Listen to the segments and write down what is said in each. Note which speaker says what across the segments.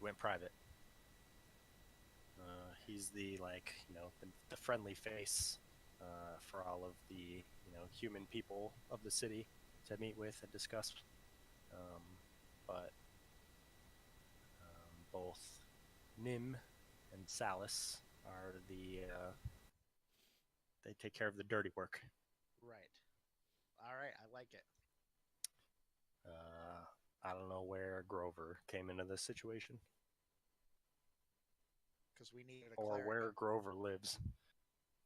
Speaker 1: went private. He's the the friendly face for all of the human people of the city to meet with and discuss. Um, but both Nim and Salis are they take care of the dirty work.
Speaker 2: Right. All right. I like it.
Speaker 1: I don't know where Grover came into this situation
Speaker 2: Because we needed a
Speaker 1: or
Speaker 2: cleric.
Speaker 1: where Grover lives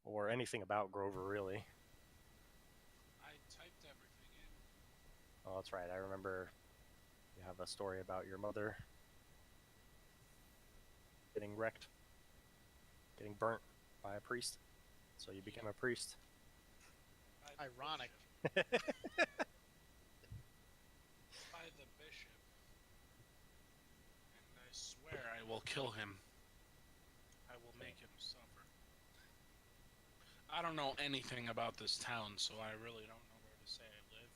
Speaker 1: or anything about Grover really.
Speaker 3: I typed everything in.
Speaker 1: Oh, that's right. I remember you have a story about your mother getting wrecked, getting burnt by a priest. So you became a priest.
Speaker 2: Ironic.
Speaker 3: By the bishop. And I swear I will kill him. I will make him suffer. I don't know anything about this town, so I really don't know where to say I live.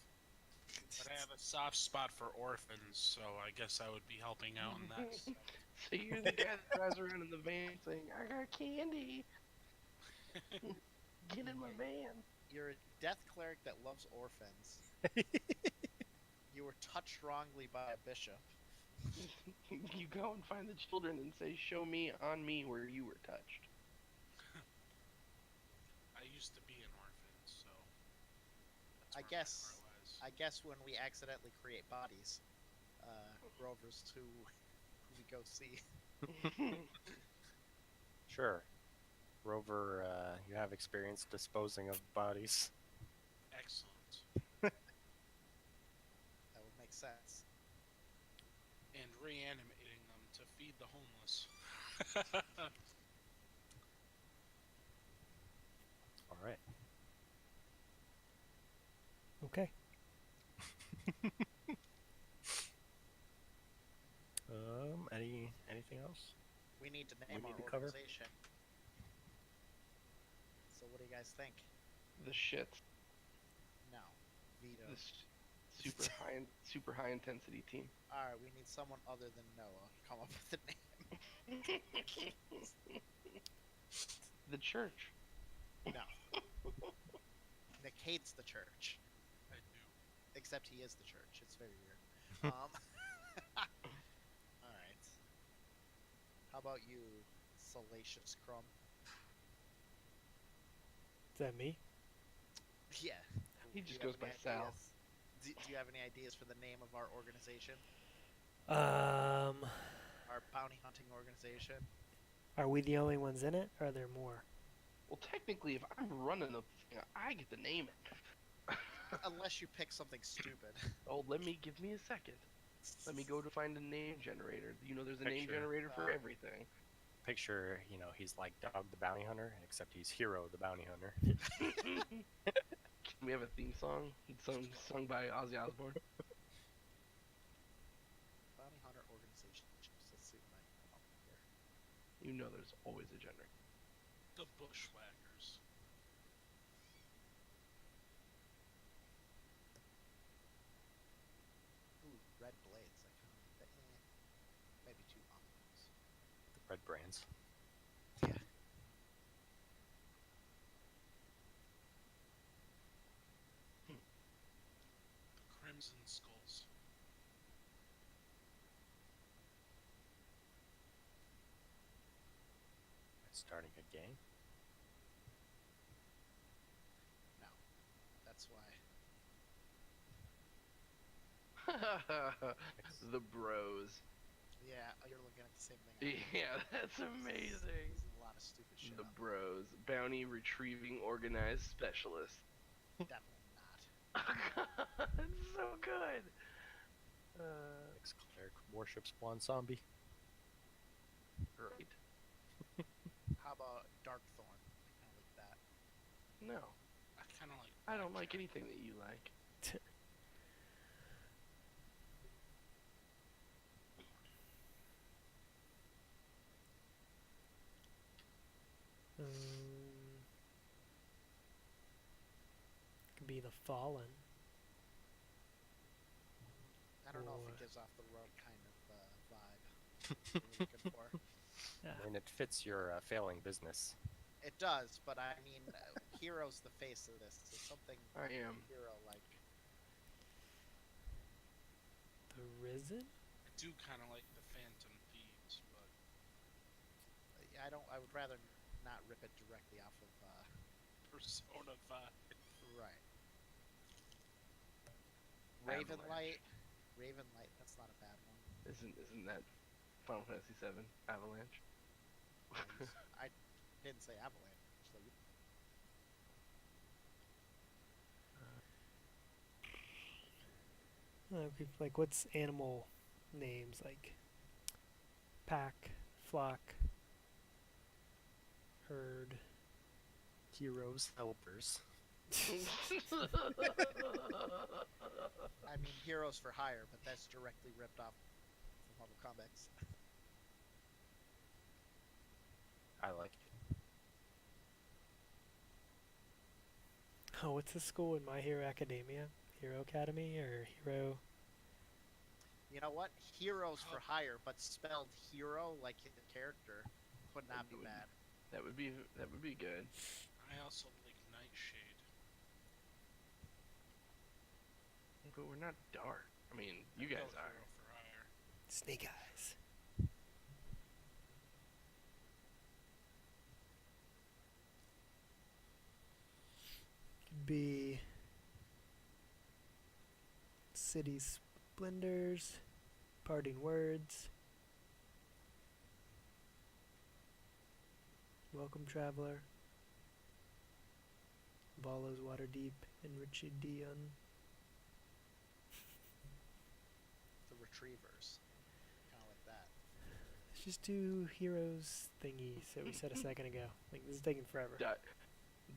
Speaker 3: But I have a soft spot for orphans, so I guess I would be helping out in that.
Speaker 4: So you're the guy that drives around in the van saying, I got candy. Get in my van.
Speaker 2: You're a death cleric that loves orphans. You were touched wrongly by a bishop.
Speaker 4: You go and find the children and say, show me on me where you were touched.
Speaker 3: I used to be an orphan, so
Speaker 2: I guess when we accidentally create bodies, Grover's who we go see.
Speaker 1: Sure. Grover, you have experience disposing of bodies.
Speaker 3: excellent.
Speaker 2: That would make sense.
Speaker 3: And reanimating them to feed the homeless.
Speaker 1: All right.
Speaker 5: Okay.
Speaker 1: Anything else?
Speaker 2: We need to name our organization. So what do you guys think?
Speaker 4: The shit.
Speaker 2: No. Veto.
Speaker 4: This super high intensity team.
Speaker 2: Alright, we need someone other than Noah to come up with a name.
Speaker 4: The church.
Speaker 2: No. Nick hates the church.
Speaker 3: I do.
Speaker 2: Except he is the church. It's very weird. Alright. How about you, Salacious Crumb?
Speaker 5: Is that me?
Speaker 2: Yeah.
Speaker 4: He just goes by Sal.
Speaker 2: Do you have any ideas for the name of our organization? Our bounty hunting organization?
Speaker 5: Are we the only ones in it, or are there more?
Speaker 4: Well, technically, if I'm running the thing, I get to name it.
Speaker 2: Unless you pick something stupid.
Speaker 4: Oh, give me a second. Let me go to find a name generator. You know, there's a name generator for everything.
Speaker 1: Picture, he's like Dog the Bounty Hunter, except he's Hero the Bounty Hunter.
Speaker 4: We have a theme song sung by Ozzy Osbourne.
Speaker 2: Bounty hunter organization. Let's see what I can come up with here.
Speaker 4: You know, there's always a generator.
Speaker 3: The Bushwhackers.
Speaker 2: Ooh, red blades. I kind of like that. Maybe too ominous.
Speaker 1: The Red Brands.
Speaker 2: Yeah.
Speaker 3: Crimson Skulls.
Speaker 1: Starting a gang.
Speaker 2: No. That's why.
Speaker 4: The Bros.
Speaker 2: Yeah, you're looking at the same thing.
Speaker 4: Yeah, that's amazing.
Speaker 2: There's a lot of stupid shit.
Speaker 4: The Bros. Bounty Retrieving Organized Specialist.
Speaker 2: Definitely not.
Speaker 4: It's so good.
Speaker 1: Ex-cleric worships one zombie.
Speaker 4: Right.
Speaker 2: How about Darkthorn? I kind of like that.
Speaker 4: No.
Speaker 3: I kind of like.
Speaker 4: I don't like anything that you like.
Speaker 5: Could be the Fallen.
Speaker 2: I don't know if it gives off the right kind of vibe. We're looking for.
Speaker 5: Yeah.
Speaker 1: And it fits your failing business.
Speaker 2: It does, but I mean, Hero's the face of this, so something
Speaker 4: I am.
Speaker 2: hero-like.
Speaker 5: The Risen?
Speaker 3: I do kind of like the Phantom Thieves, but
Speaker 2: I don't. I would rather not rip it directly off of.
Speaker 3: Persona 5.
Speaker 2: Right.
Speaker 4: Avalanche.
Speaker 2: Ravenlight. Ravenlight. That's not a bad one.
Speaker 4: Isn't that Final Fantasy VII Avalanche?
Speaker 2: I didn't say Avalanche. So
Speaker 5: Like, what's animal names? Like, pack, flock, herd.
Speaker 1: Heroes, helpers.
Speaker 2: I mean, Heroes for Hire, but that's directly ripped off from Marvel Comics.
Speaker 1: I like it.
Speaker 5: Oh, what's the school in My Hero Academia? Hero Academy or Hero?
Speaker 2: You know what? Heroes for Hire, but spelled hero like his character, would not be bad.
Speaker 4: That would be good.
Speaker 3: I also like Nightshade.
Speaker 4: But we're not dark. I mean, you
Speaker 3: Go
Speaker 4: guys are.
Speaker 3: Hero for Hire.
Speaker 5: Snake Eyes. Could be City Splendors, Parting Words, Welcome Traveler, Valo's Waterdeep, Enriched Dion.
Speaker 2: The Retrievers, kind of like that.
Speaker 5: Let's just do Heroes thingies that we said a second ago. Like, this is taking forever.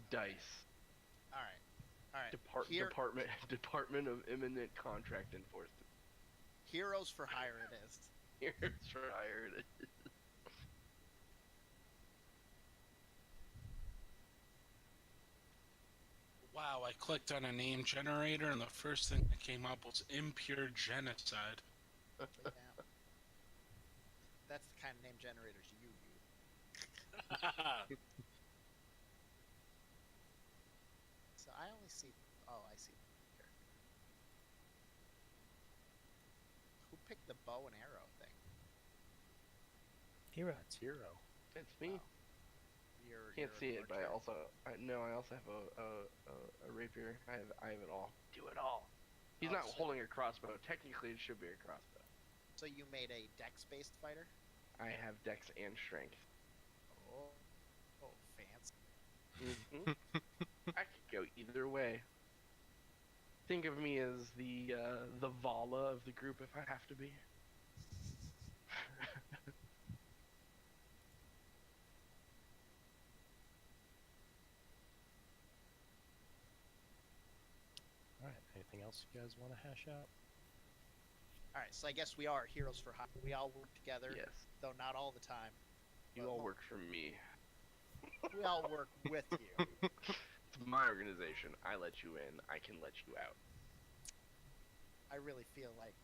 Speaker 4: Dice.
Speaker 2: All right.
Speaker 4: Department of Imminent Contract Enforcement.
Speaker 2: Heroes for Hire it is.
Speaker 4: Here's for hire.
Speaker 3: Wow, I clicked on a name generator and the first thing that came up was Impure Genocide.
Speaker 2: Yeah. That's the kind of name generators you use. So I only see. Oh, I see. Here. Who picked the bow and arrow thing?
Speaker 5: Hero.
Speaker 1: That's Hero.
Speaker 4: It's me.
Speaker 2: Oh.
Speaker 4: Can't see it, but I
Speaker 2: archer.
Speaker 4: also I also have a rapier. I have it all. Do it all. He's
Speaker 2: Oh,
Speaker 4: not
Speaker 2: so-
Speaker 4: holding a crossbow. Technically, it should be a crossbow.
Speaker 2: So you made a dex-based fighter?
Speaker 4: I have dex and strength.
Speaker 2: Oh, fancy.
Speaker 4: Mm-hmm. I could go either way. Think of me as the Vala of the group if I have to be.
Speaker 1: All right. Anything else you guys want to hash out?
Speaker 2: All right, so I guess we are heroes for hire. We all work together,
Speaker 4: Yes,
Speaker 2: though not all the time.
Speaker 4: you all work for me.
Speaker 2: We all work with you.
Speaker 4: It's my organization. I let you in. I can let you out.
Speaker 2: I really feel like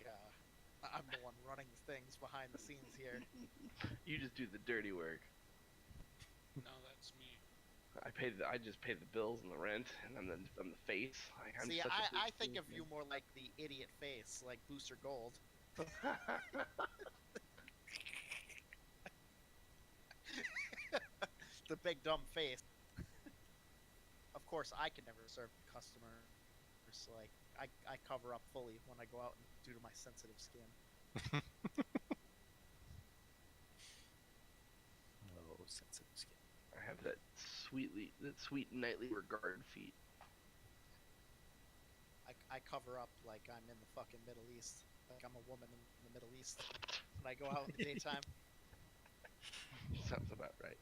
Speaker 2: I'm the one running things behind the scenes here.
Speaker 4: You just do the dirty work.
Speaker 3: No, that's me.
Speaker 4: I just pay the bills and the rent, and I'm the face. Like, I'm
Speaker 2: See,
Speaker 4: such a
Speaker 2: I
Speaker 4: big
Speaker 2: think of
Speaker 4: dude,
Speaker 2: you more like the idiot face, like Booster Gold.
Speaker 4: man.
Speaker 2: The big dumb face. Of course, I can never serve customers. Like I cover up fully when I go out due to my sensitive skin.
Speaker 1: Oh, sensitive skin.
Speaker 4: I have that sweet nightly regard feet.
Speaker 2: I cover up like I'm in the fucking Middle East. Like I'm a woman in the Middle East when I go out in the daytime.
Speaker 4: Sounds about right.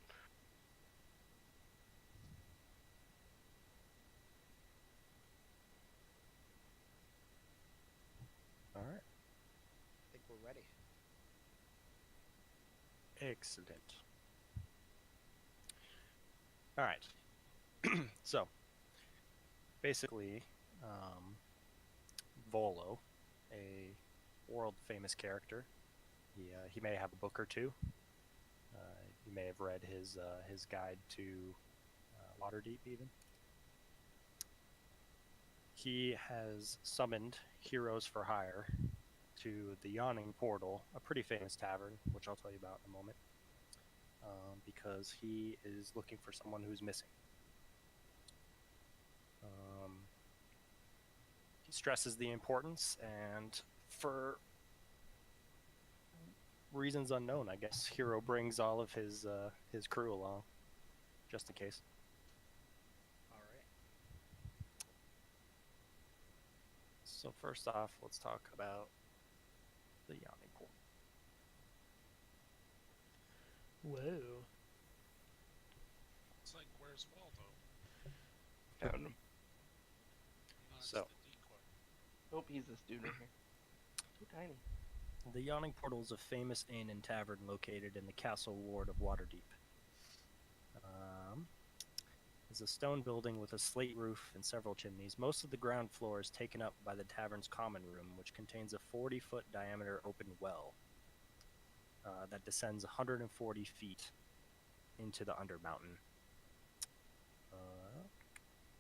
Speaker 1: All right.
Speaker 2: I think we're ready.
Speaker 1: Excellent. All right. So, basically, Volo, a world famous character, He may have a book or two. You may have read his guide to Waterdeep, even. He has summoned heroes for hire to the Yawning Portal, a pretty famous tavern, which I'll tell you about in a moment, because he is looking for someone who's missing. He stresses the importance, and for reasons unknown, I guess, Hero brings all of his crew along, just in case.
Speaker 2: All right.
Speaker 1: So first off, let's talk about the Yawning Portal.
Speaker 5: Whoa.
Speaker 3: It's like, where's Waldo?
Speaker 4: Found him.
Speaker 3: No, it's
Speaker 1: So.
Speaker 3: the decoy.
Speaker 4: Oh, he's this dude right here. So tiny.
Speaker 1: The Yawning Portal is a famous inn and tavern located in the castle ward of Waterdeep. It's a stone building with a slate roof and several chimneys. Most of the ground floor is taken up by the tavern's common room, which contains a 40-foot diameter open well that descends 140 feet into the Undermountain.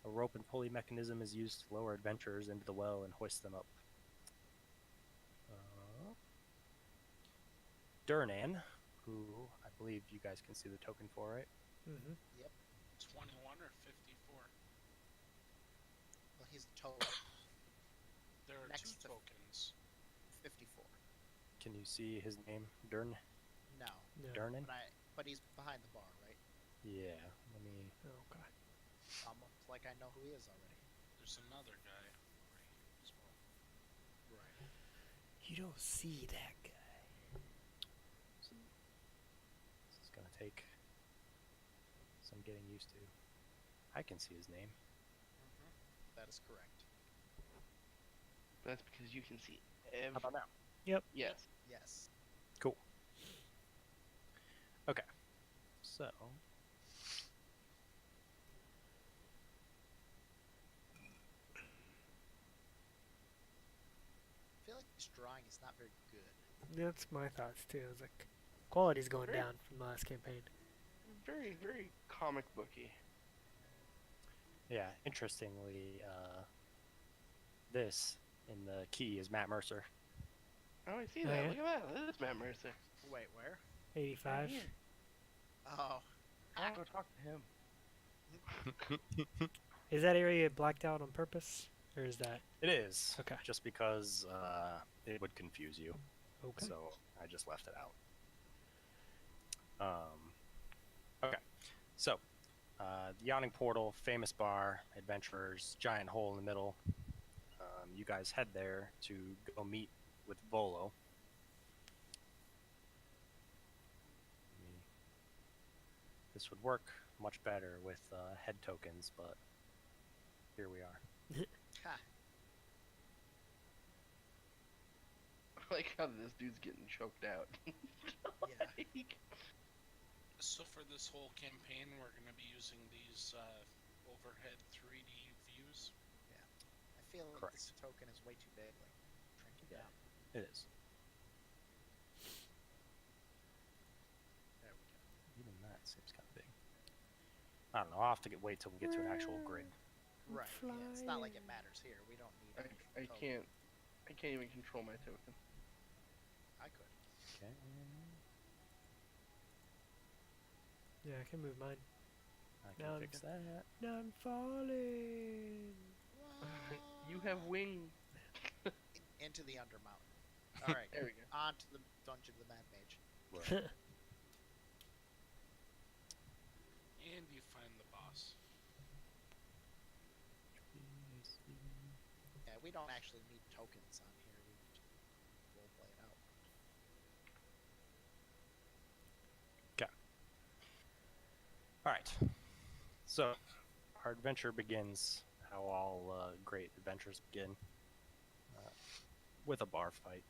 Speaker 1: A rope and pulley mechanism is used to lower adventurers into the well and hoist them up. Durnan, who I believe you guys can see the token for, right?
Speaker 5: Mm-hmm.
Speaker 3: 21 or 54?
Speaker 2: Well, he's the total.
Speaker 3: There are
Speaker 2: Next
Speaker 3: two
Speaker 2: to-
Speaker 3: tokens.
Speaker 2: 54.
Speaker 1: Can you see his name? Durnan?
Speaker 2: No,
Speaker 5: No.
Speaker 1: Durnan?
Speaker 2: but he's behind the bar, right?
Speaker 1: Yeah, let me...
Speaker 5: Oh, God.
Speaker 2: Almost like I know who he is already.
Speaker 3: There's another guy over here as well.
Speaker 2: Right.
Speaker 5: You don't see that guy.
Speaker 1: This is gonna take some getting used to. I can see his name.
Speaker 2: That is correct.
Speaker 4: That's because you can see
Speaker 1: How about now?
Speaker 5: Yep.
Speaker 4: Yes.
Speaker 2: Yes.
Speaker 1: Cool. Okay. So...
Speaker 2: I feel like this drawing is not very good.
Speaker 5: That's my thoughts, too. I was like, quality's going
Speaker 4: Very-
Speaker 5: down from the last campaign.
Speaker 4: Very, very comic booky.
Speaker 1: Yeah, interestingly, this in the key is Matt Mercer.
Speaker 4: Oh, I see
Speaker 5: Oh,
Speaker 4: that.
Speaker 5: yeah?
Speaker 4: Look at that. That's Matt Mercer.
Speaker 2: Wait, where?
Speaker 5: 85.
Speaker 4: Right here.
Speaker 2: Oh,
Speaker 4: I'll go talk to him.
Speaker 5: Is that area blacked out on purpose? Or is that...
Speaker 1: It is.
Speaker 5: Okay.
Speaker 1: Just because it would confuse you.
Speaker 5: Okay.
Speaker 1: So I just left it out. Okay. So, the Yawning Portal, famous bar, adventurers, giant hole in the middle. You guys head there to go meet with Volo. This would work much better with head tokens, but here we are.
Speaker 2: ha.
Speaker 4: I like how this dude's getting choked out.
Speaker 2: Yeah.
Speaker 4: Like,
Speaker 3: So for this whole campaign, we're going to be using these overhead 3D views.
Speaker 2: I feel like
Speaker 1: Correct.
Speaker 2: this token is way too big. Like, shrink it
Speaker 1: Yeah.
Speaker 2: down.
Speaker 1: It is.
Speaker 2: There we go.
Speaker 1: Even that seems kind of big. I don't know. I'll have to wait till we get to an actual grid.
Speaker 2: Right. Yeah, it's not like it matters here. We don't need. an actual
Speaker 4: I
Speaker 2: token.
Speaker 4: can't even control my token.
Speaker 2: I could.
Speaker 1: Okay.
Speaker 5: Yeah, I can move mine.
Speaker 1: I can
Speaker 5: Now
Speaker 1: fix that.
Speaker 5: Now I'm falling.
Speaker 4: You have wings.
Speaker 2: Into the Undermountain. All right.
Speaker 4: There we go.
Speaker 2: On to the Dungeon of the Mad Mage.
Speaker 1: Right.
Speaker 3: And you find the boss.
Speaker 2: Yeah, we don't actually need tokens on here. We just roleplay it out.
Speaker 1: All right. So, our adventure begins how all great adventures begin, with a bar fight.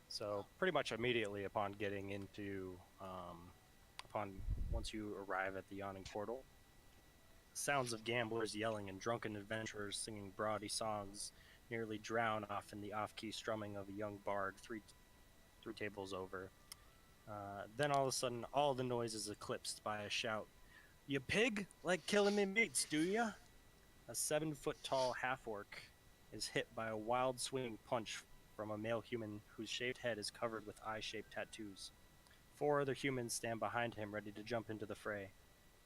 Speaker 1: So, pretty much immediately upon getting into, once you arrive at the Yawning Portal, sounds of gamblers yelling and drunken adventurers singing bawdy songs nearly drown off in the off-key strumming of a young bard 3 tables over. Then all of a sudden, all the noise is eclipsed by a shout. "You pig? Like killing me mates, do ya?" A 7-foot-tall half-orc is hit by a wild swinging punch from a male human whose shaved head is covered with eye-shaped tattoos. 4 other humans stand behind him ready to jump into the fray.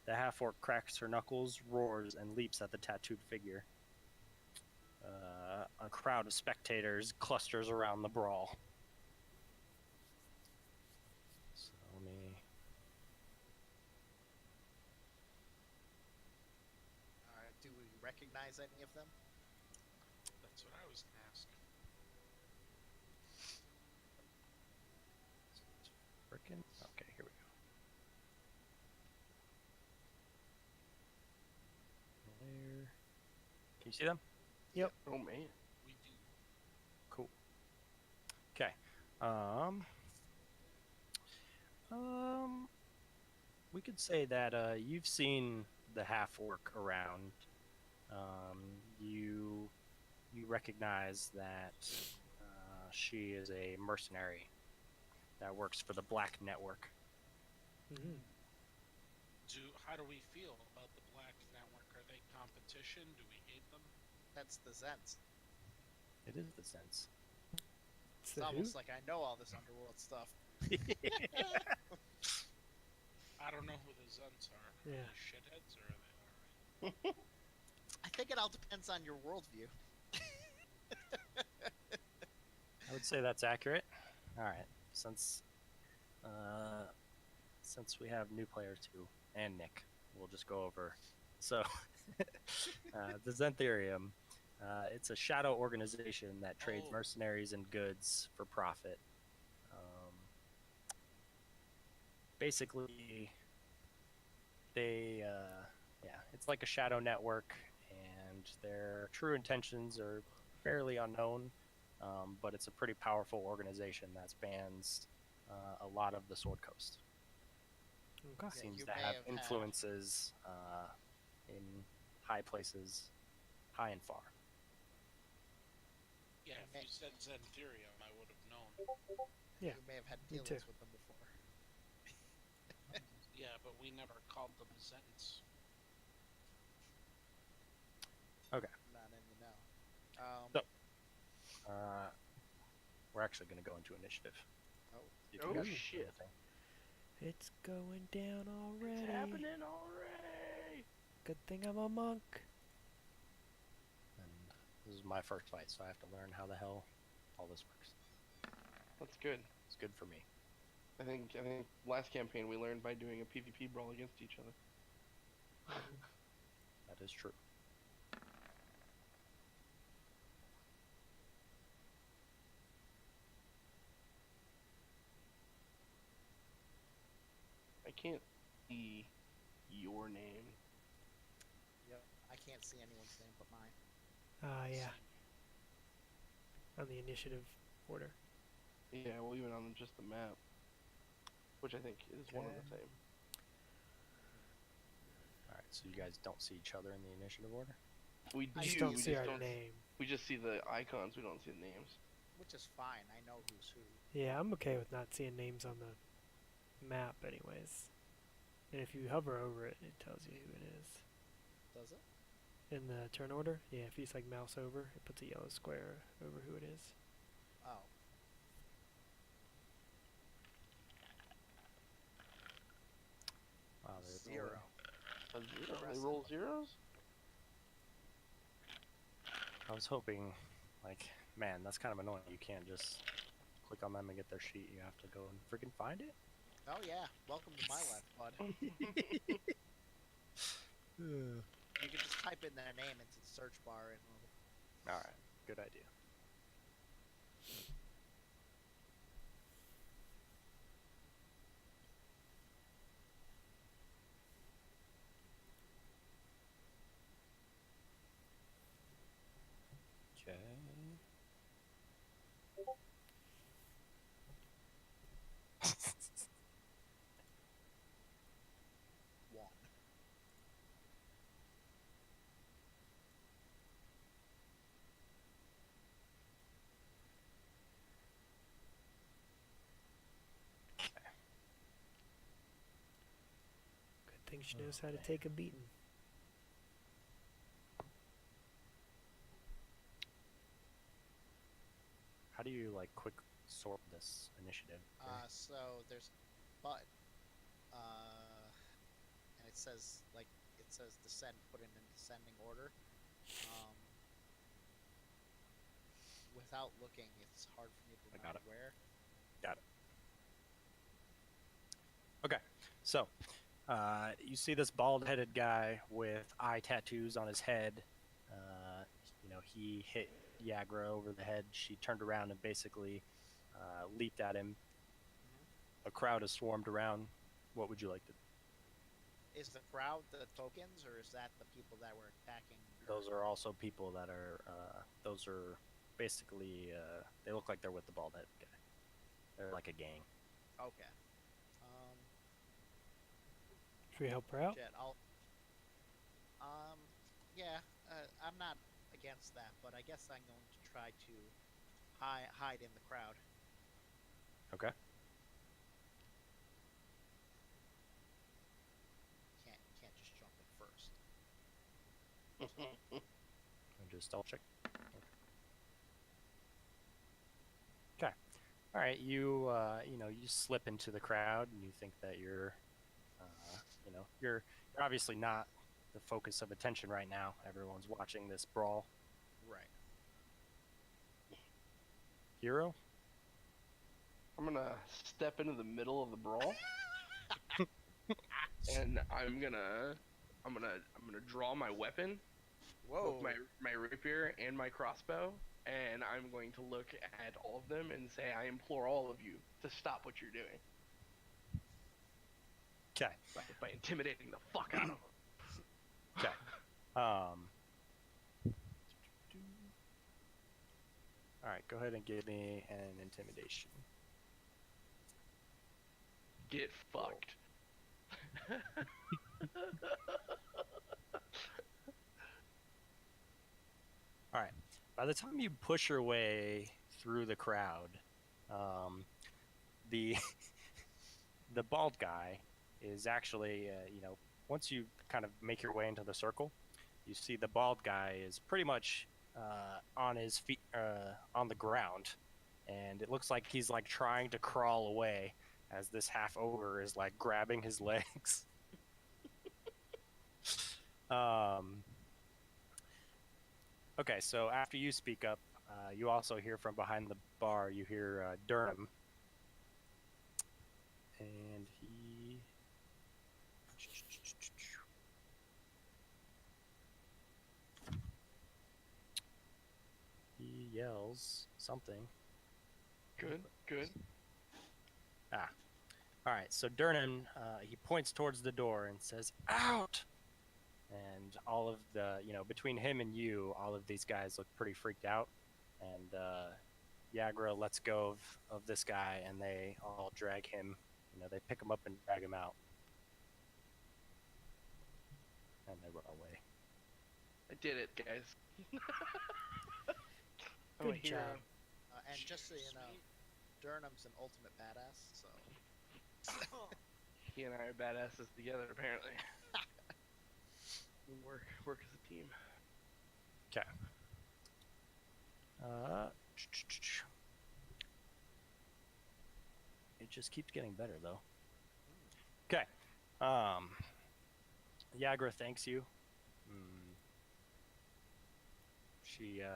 Speaker 1: The half-orc cracks her knuckles, roars, and leaps at the tattooed figure. A crowd of spectators clusters around the brawl. So let me...
Speaker 2: Do we recognize any of them?
Speaker 3: That's what I was gonna ask.
Speaker 1: Frickin'... Okay, here we go. There. Can you see them?
Speaker 4: Oh man.
Speaker 3: We do.
Speaker 1: Cool. Okay. We could say that you've seen the half orc around. You recognize that she is a mercenary that works for the Black Network.
Speaker 5: Mm-hmm.
Speaker 3: How do we feel about the Black Network? Are they competition? Do we hate them?
Speaker 2: That's the Zens.
Speaker 1: It is the sense.
Speaker 2: It's almost like I know all this underworld stuff.
Speaker 3: I don't know who the Zuns are.
Speaker 5: Yeah.
Speaker 3: Are they shitheads or are they alright?
Speaker 2: I think it all depends on your worldview.
Speaker 1: I would say that's accurate. All right, since we have new players too, and Nick, we'll just go over. So, the Zentherium, it's a shadow organization that trades mercenaries and goods for profit. Basically, it's like a shadow network, and their true intentions are fairly unknown. But it's a pretty powerful organization that spans a lot of the Sword Coast.
Speaker 5: Okay.
Speaker 1: Seems
Speaker 2: you
Speaker 1: to
Speaker 2: may
Speaker 1: have
Speaker 2: have had-
Speaker 1: influences in high places, high and far.
Speaker 3: Yeah, if you said Zentherium, I would have known.
Speaker 5: Yeah,
Speaker 2: You may have had
Speaker 5: me
Speaker 2: dealings
Speaker 5: too.
Speaker 2: with them before.
Speaker 3: Yeah, but we never called them Zens.
Speaker 1: Okay.
Speaker 2: Not in the know.
Speaker 1: So- We're actually going to go into initiative.
Speaker 2: Oh.
Speaker 1: See if you
Speaker 4: Oh,
Speaker 1: guys
Speaker 4: shit.
Speaker 1: know anything.
Speaker 5: It's going down already.
Speaker 4: It's happening already.
Speaker 5: Good thing I'm a monk.
Speaker 1: And this is my first fight, so I have to learn how the hell all this works.
Speaker 4: That's good.
Speaker 1: It's good for me.
Speaker 4: I think last campaign we learned by doing a PvP brawl against each other.
Speaker 1: That is true.
Speaker 4: I can't see your name.
Speaker 2: Yep. I can't see anyone's name but mine.
Speaker 5: Yeah. On the initiative order.
Speaker 4: Yeah, well, even on just the map, which I think is one and the
Speaker 5: Okay.
Speaker 4: same.
Speaker 1: All right, so you guys don't see each other in the initiative order?
Speaker 4: We
Speaker 5: I just
Speaker 4: do.
Speaker 5: don't
Speaker 4: we
Speaker 5: see
Speaker 4: just
Speaker 5: our
Speaker 4: don't.
Speaker 5: name.
Speaker 4: We just see the icons. We don't see the names.
Speaker 2: Which is fine. I know who's who.
Speaker 5: Yeah, I'm okay with not seeing names on the map anyways. And if you hover over it, it tells you who it is.
Speaker 2: Does it?
Speaker 5: In the turn order, yeah, if you just like mouse over, it puts a yellow square over who it is.
Speaker 2: Oh.
Speaker 1: Wow, there's
Speaker 2: 0.
Speaker 4: A zero. They
Speaker 2: Impressive.
Speaker 4: roll zeros.
Speaker 1: I was hoping, like, man, that's kind of annoying. You can't just click on them and get their sheet. You have to go and freaking find it.
Speaker 2: Oh yeah. Welcome to my life, bud. You can just type in their name into the search bar and
Speaker 1: All right, good idea. Okay.
Speaker 2: one.
Speaker 5: think she knows how to take a beating.
Speaker 1: How do you like quick sort this initiative?
Speaker 2: So there's a button, and it says descend, put in descending order. Um, without looking, it's hard for me to
Speaker 1: I got
Speaker 2: remember
Speaker 1: it.
Speaker 2: where.
Speaker 1: Got it. Okay, so you see this bald-headed guy with eye tattoos on his head. He hit Yagra over the head. She turned around and basically leaped at him.
Speaker 2: Mm-hmm.
Speaker 1: A crowd has swarmed around. What would you like to do?
Speaker 2: Is the crowd the tokens, or is that the people that were attacking?
Speaker 1: Those are also people that are. Those are basically. They look like they're with the bald-headed guy. They're like a gang.
Speaker 2: Okay.
Speaker 5: Should we help her out?
Speaker 2: Shit, yeah, I'm not against that, but I guess I'm going to try to hide in the crowd.
Speaker 1: Okay.
Speaker 2: Can't just jump in first.
Speaker 1: And just double check. Okay. All right. You slip into the crowd, and you think that you're obviously not the focus of attention right now. Everyone's watching this brawl.
Speaker 2: Right.
Speaker 1: Hero.
Speaker 4: I'm gonna step into the middle of the brawl, and I'm gonna draw my weapon,
Speaker 2: Whoa.
Speaker 4: both my rapier and my crossbow, and I'm going to look at all of them and say, I implore all of you to stop what you're doing.
Speaker 1: Okay.
Speaker 4: By intimidating the fuck out of them.
Speaker 1: Okay. All right. Go ahead and give me an intimidation.
Speaker 4: Get fucked.
Speaker 1: All right. By the time you push your way through the crowd, the the bald guy is actually, once you kind of make your way into the circle, you see the bald guy is pretty much on his feet, on the ground, and it looks like he's like trying to crawl away as this half ogre is like grabbing his legs. Okay, so after you speak up, you also hear from behind the bar, you hear Durham. And he yells something.
Speaker 4: Good.
Speaker 1: All right, so Durnan, he points towards the door and says, "Out!" And all of the, between him and you, all of these guys look pretty freaked out. And Yagra lets go of this guy, and they all drag him. They pick him up and drag him out. And they run away.
Speaker 4: I did it, guys. I'm a
Speaker 5: Good
Speaker 4: hero.
Speaker 5: job.
Speaker 2: And just so you know, Durnham's an ultimate badass, so.
Speaker 4: He and I are badasses together, apparently. We work as a team.
Speaker 1: Okay. It just keeps getting better, though. Okay. Yagra thanks you.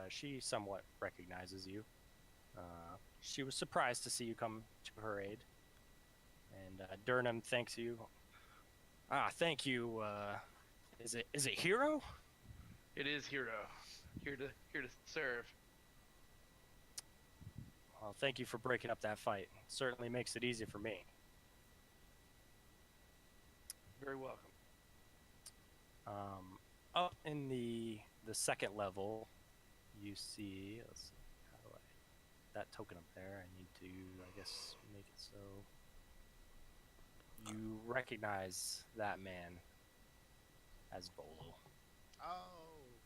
Speaker 1: She somewhat recognizes you. She was surprised to see you come to her aid. And Durham thanks you. Thank you. Is it Hero?
Speaker 4: It is hero. Here to serve.
Speaker 1: Well, thank you for breaking up that fight. It certainly makes it easy for me.
Speaker 4: Very welcome.
Speaker 1: Up in the second level, you see. Let's see. How do that token up there? I need to, I guess, make it so you recognize that man as Bolo.
Speaker 2: Oh,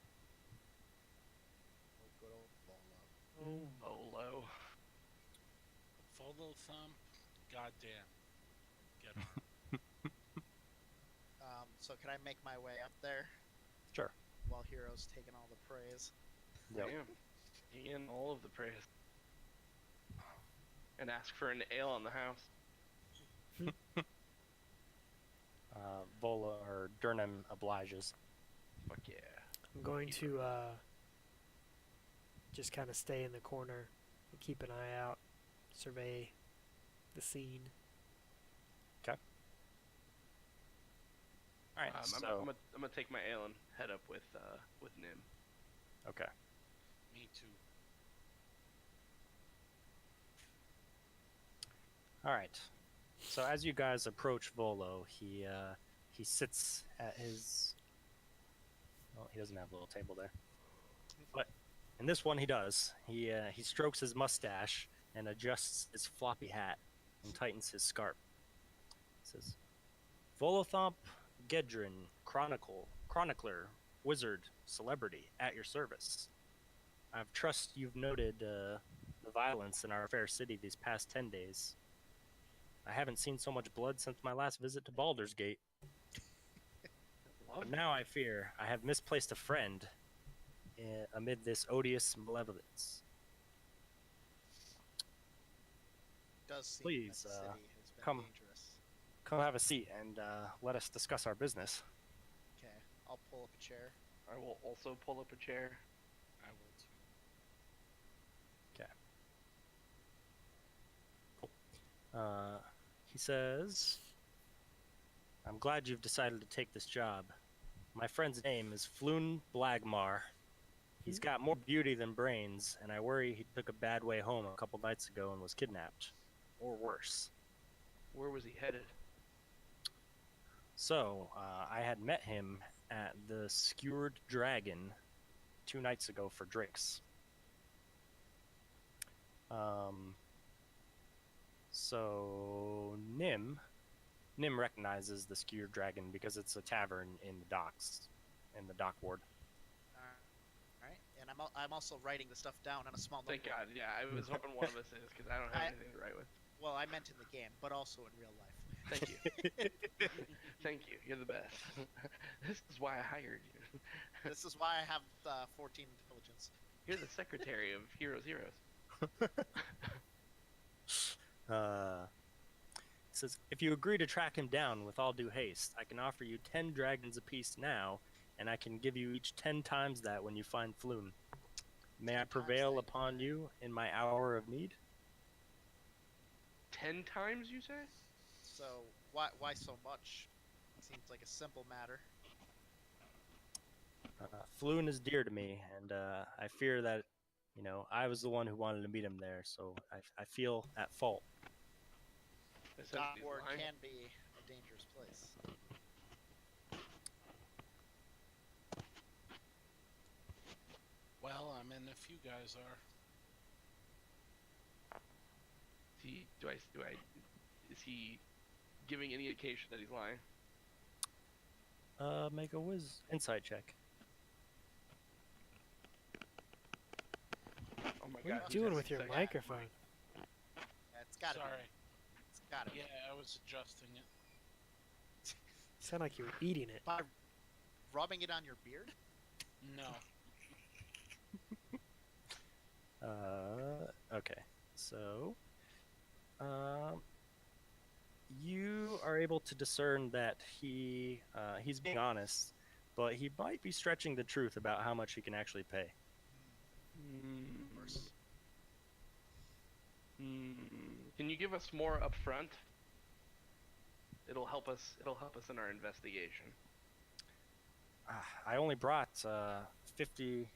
Speaker 2: good old Bolo.
Speaker 4: Bolo.
Speaker 3: Full thump. Goddamn. Get on.
Speaker 2: So can I make my way up there
Speaker 1: Sure.
Speaker 2: while Hero's taking all the praise?
Speaker 1: Yep.
Speaker 4: Damn. Taking all of the praise. And ask for an ale in the house.
Speaker 1: Vola or Durham obliges.
Speaker 4: Fuck yeah.
Speaker 5: I'm going to just kind of stay in the corner and keep an eye out, survey the scene.
Speaker 1: All right.
Speaker 4: I'm gonna take my ale and head up with Nim.
Speaker 1: Okay.
Speaker 3: Me too.
Speaker 1: All right. So as you guys approach Volo, he sits at his. Well, he doesn't have a little table there, but in this one he does. He strokes his mustache and adjusts his floppy hat and tightens his scarf. He says, "Volothomp Gedrin, chronicler, wizard, celebrity, at your service. I've trust you've noted the violence in our fair city these past 10 days. I haven't seen so much blood since my last visit to Baldur's Gate. But now I fear I have misplaced a friend amid this odious malevolence.
Speaker 2: Does seem
Speaker 1: Please,
Speaker 2: that the city has been
Speaker 1: come.
Speaker 2: dangerous.
Speaker 1: Come have a seat and let us discuss our business."
Speaker 2: Okay, I'll pull up a chair.
Speaker 4: I will also pull up a chair.
Speaker 3: I will too.
Speaker 1: He says, "I'm glad you've decided to take this job. My friend's name is Floon Blagmar. He's got more beauty than brains, and I worry he took a bad way home a couple nights ago and was kidnapped. Or worse.
Speaker 4: Where was he headed?
Speaker 1: So, I had met him at the Skewered Dragon 2 nights ago for drinks. So Nim recognizes the Skewered Dragon because it's a tavern in the docks, in the dock ward.
Speaker 2: All right, and I'm also writing the stuff down on a small
Speaker 4: Thank
Speaker 2: notebook.
Speaker 4: God. Yeah, I was hoping one of us is because I don't have anything to write with.
Speaker 2: Well, I meant in the game, but also in real life.
Speaker 4: Thank you. Thank you. You're the best. This is why I hired you.
Speaker 2: This is why I have 14 intelligence.
Speaker 4: You're the secretary of Heroes.
Speaker 1: It says, "If you agree to track him down with all due haste, I can offer you 10 dragons apiece now, and I can give you each 10 times that when you find Floon. May I
Speaker 2: 10 times
Speaker 1: prevail
Speaker 2: that.
Speaker 1: upon you in my hour of need?"
Speaker 4: 10 times, you say?
Speaker 2: So why so much? Seems like a simple matter.
Speaker 1: Floon is dear to me, and I fear that, I was the one who wanted to meet him there, so I feel at fault.
Speaker 2: Dock Ward can be a dangerous place.
Speaker 3: Well, I'm in if you guys are.
Speaker 4: Is he giving any indication that he's lying?
Speaker 1: Make a insight check.
Speaker 4: Oh my
Speaker 5: What are
Speaker 4: God.
Speaker 5: you doing
Speaker 4: who's
Speaker 5: with your
Speaker 4: second?
Speaker 5: microphone?
Speaker 2: Yeah, it's gotta
Speaker 3: Sorry.
Speaker 2: be. It's gotta be.
Speaker 3: Yeah, I was adjusting it.
Speaker 5: Sound like you were eating it.
Speaker 2: By rubbing it on your beard?
Speaker 3: No.
Speaker 1: Okay. So, you are able to discern that he's being honest, but he might be stretching the truth about how much he can actually pay.
Speaker 2: Of course.
Speaker 4: Can you give us more up front? It'll help us in our investigation.
Speaker 1: I only brought 50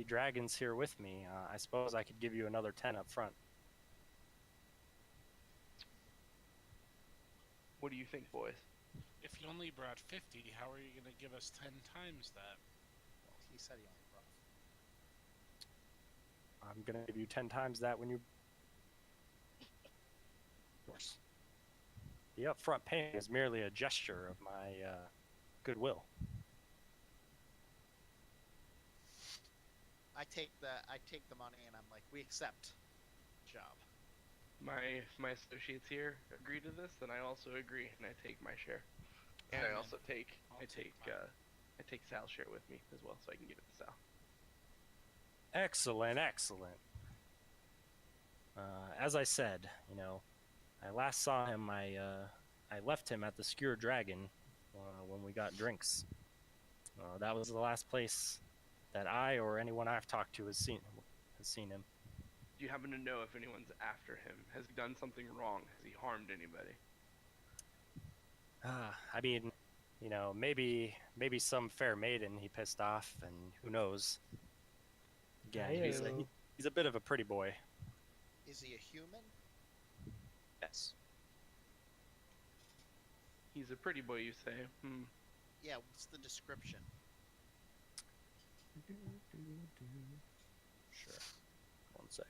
Speaker 1: dragons here with me. I suppose I could give you another 10 up front.
Speaker 4: What do you think, boys?
Speaker 3: If you only brought 50, how are you going to give us 10 times that?
Speaker 2: Well, he said he only brought.
Speaker 1: I'm gonna give you 10 times that when you. Of course. The upfront payment is merely a gesture of my goodwill.
Speaker 2: I take the money and I'm like, we accept. Job.
Speaker 4: My associates here agree to this, then I also agree, and I take my share. And
Speaker 3: I'm
Speaker 4: I
Speaker 3: in.
Speaker 4: also take
Speaker 3: I'll
Speaker 4: I
Speaker 3: take
Speaker 4: take
Speaker 3: mine.
Speaker 4: I take Sal's share with me as well, so I can give it to Sal.
Speaker 1: Excellent, excellent. As I said, I last saw him. I left him at the Skewer Dragon when we got drinks. That was the last place that I or anyone I've talked to has seen him.
Speaker 4: Do you happen to know if anyone's after him? Has he done something wrong? Has he harmed anybody?
Speaker 1: I mean, maybe some fair maiden he pissed off, and who knows? Again,
Speaker 5: Ayo.
Speaker 1: he's a bit of a pretty boy.
Speaker 2: Is he a human?
Speaker 1: Yes.
Speaker 4: He's a pretty boy, you say?
Speaker 2: Yeah, what's the description?
Speaker 1: Sure. One sec.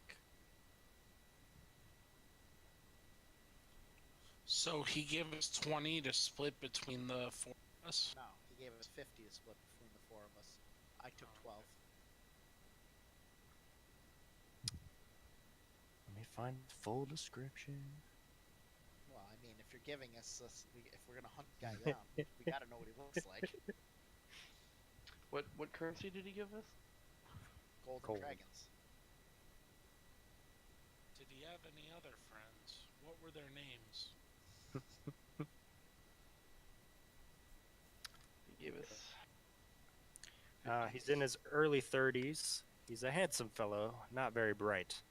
Speaker 3: So he gave us 20 to split between the four of us.
Speaker 2: No, he gave us 50 to split between the four of us. I took 12.
Speaker 1: Let me find the full description.
Speaker 2: Well, I mean, if you're giving us this, if we're gonna hunt the guy down, we gotta know what he looks like.
Speaker 4: What currency did he give us?
Speaker 2: Golden
Speaker 1: Gold.
Speaker 2: dragons.
Speaker 3: Did he have any other friends? What were their names?
Speaker 4: He gave us.
Speaker 1: He's in his early 30s. He's a handsome fellow, not very bright.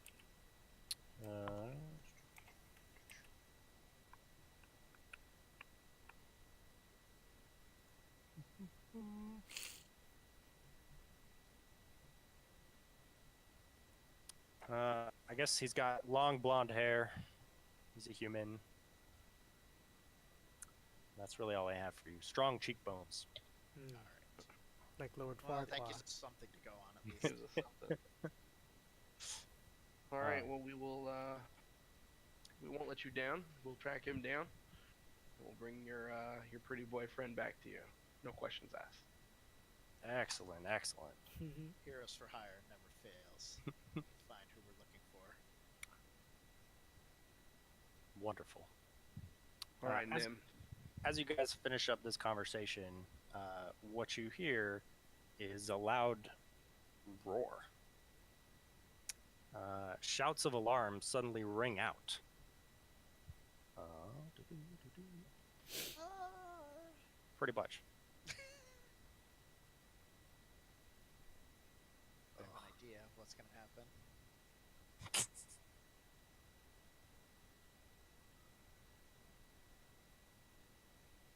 Speaker 1: I guess he's got long blonde hair. He's a human. That's really all I have for you. Strong cheekbones.
Speaker 5: Hmm.
Speaker 2: All right.
Speaker 5: Like Lord
Speaker 2: Well,
Speaker 5: Farquaad.
Speaker 2: that gives us something to go on at least.
Speaker 4: Gives us something. All right. Well, we will. We won't let you down. We'll track him down. We'll bring your pretty boyfriend back to you. No questions asked.
Speaker 1: Excellent, excellent.
Speaker 2: Heroes for hire never fails. Find who we're looking for.
Speaker 1: Wonderful.
Speaker 4: All right,
Speaker 1: as,
Speaker 4: Nim.
Speaker 1: as you guys finish up this conversation, what you hear is a loud roar. Shouts of alarm suddenly ring out. Pretty much.
Speaker 2: I have an idea of what's gonna happen.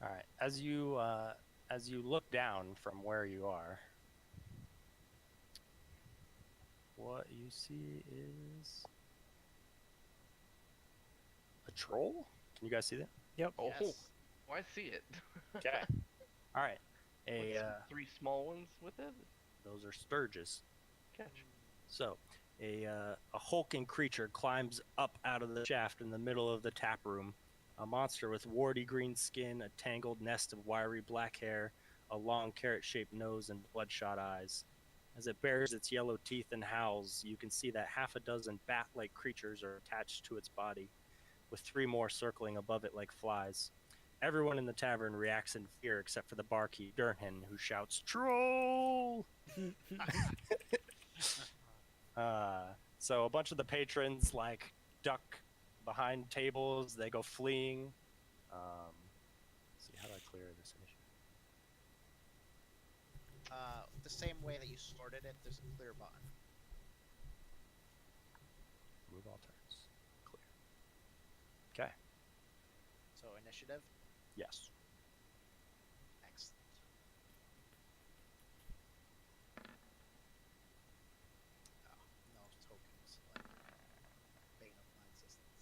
Speaker 1: All right. As you look down from where you are, what you see is a troll. Can you guys see that?
Speaker 5: Yep.
Speaker 4: Oh,
Speaker 2: Yes.
Speaker 4: I see it.
Speaker 1: Okay. All right.
Speaker 4: With three small ones with it.
Speaker 1: Those are Sturges.
Speaker 4: Catch.
Speaker 1: So, a hulking creature climbs up out of the shaft in the middle of the tap room. A monster with warty green skin, a tangled nest of wiry black hair, a long carrot-shaped nose, and bloodshot eyes. As it bares its yellow teeth and howls, you can see that half a dozen bat-like creatures are attached to its body, with 3 more circling above it like flies. Everyone in the tavern reacts in fear except for the barkeep, Durnhan, who shouts, "Troll!" So a bunch of the patrons duck behind tables. They go fleeing. Let's see, how do I clear this initiative?
Speaker 2: The same way that you sorted it, there's a clear button.
Speaker 1: Move all turns. Clear. Okay.
Speaker 2: So initiative.
Speaker 1: Yes.
Speaker 2: Excellent. Oh, no tokens. Like bane of my existence.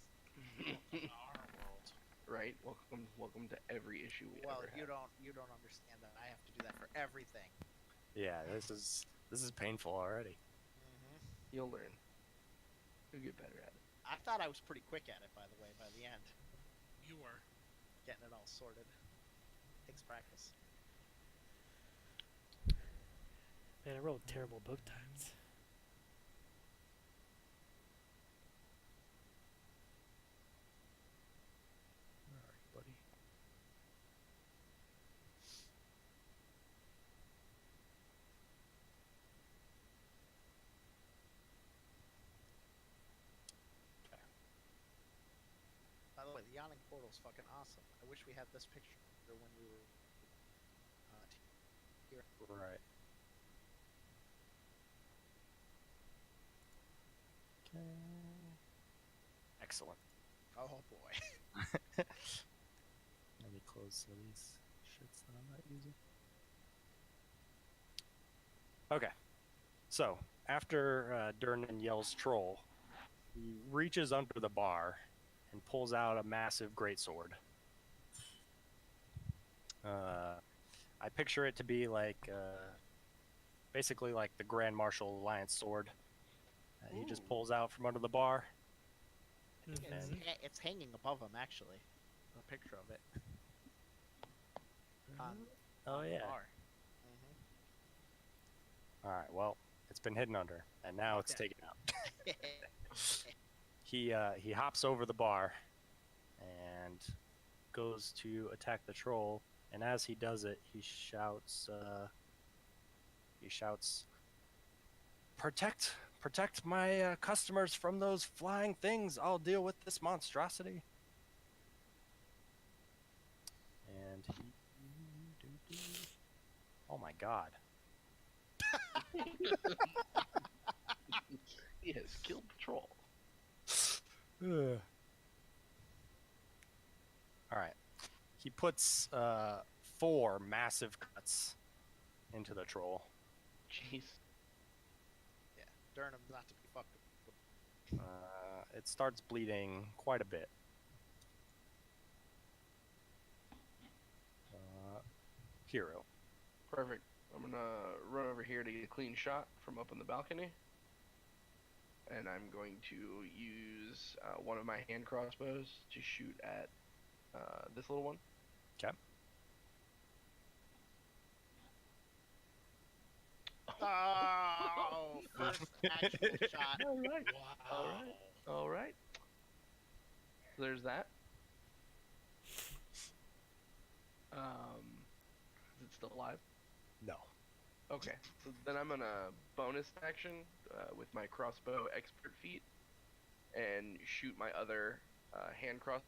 Speaker 3: Our world.
Speaker 4: Right. Welcome to every issue we
Speaker 2: Well,
Speaker 4: ever
Speaker 2: you
Speaker 4: have.
Speaker 2: don't understand that. I have to do that for everything.
Speaker 1: Yeah, this is painful already.
Speaker 4: You'll learn. You'll get better at it.
Speaker 2: I thought I was pretty quick at it, by the way. By the end,
Speaker 3: You were.
Speaker 2: getting it all sorted takes practice.
Speaker 5: Man, I rolled terrible book times.
Speaker 1: Where are you, buddy?
Speaker 2: yawning portal's fucking awesome. I wish we had this picture when we were here.
Speaker 1: Right. Okay. Excellent.
Speaker 2: Oh boy.
Speaker 1: Let me close some of these shits that I'm not using. Okay. So, after Durnan yells troll, he reaches under the bar and pulls out a massive greatsword. I picture it to be like, basically like the Grand Marshal Alliance sword. He just
Speaker 2: Ooh.
Speaker 1: pulls out from under the bar.
Speaker 2: It's,
Speaker 5: Mhm.
Speaker 2: it's hanging above him, actually. A picture of it.
Speaker 1: Oh,
Speaker 2: on the
Speaker 1: yeah.
Speaker 2: bar.
Speaker 1: All right, well, it's been hidden under, and now it's
Speaker 2: Okay.
Speaker 1: taken out. He hops over the bar and goes to attack the troll, and as he does it, he shouts, protect my customers from those flying things. I'll deal with this monstrosity. And oh my god.
Speaker 4: He has killed the troll.
Speaker 1: All right. He puts 4 massive cuts into the troll.
Speaker 4: Jeez.
Speaker 2: Yeah, Durham's not to be fucked with.
Speaker 1: It starts bleeding quite a bit. Hero.
Speaker 4: Perfect. I'm gonna run over here to get a clean shot from up on the balcony. And I'm going to use one of my hand crossbows to shoot at this little one.
Speaker 1: Okay.
Speaker 2: Oh, first actual shot.
Speaker 4: All right.
Speaker 3: Wow.
Speaker 4: All right. So there's that. Is it still alive?
Speaker 1: No.
Speaker 4: Okay. So then I'm gonna bonus action with my crossbow expert feat and shoot my other hand crossbow.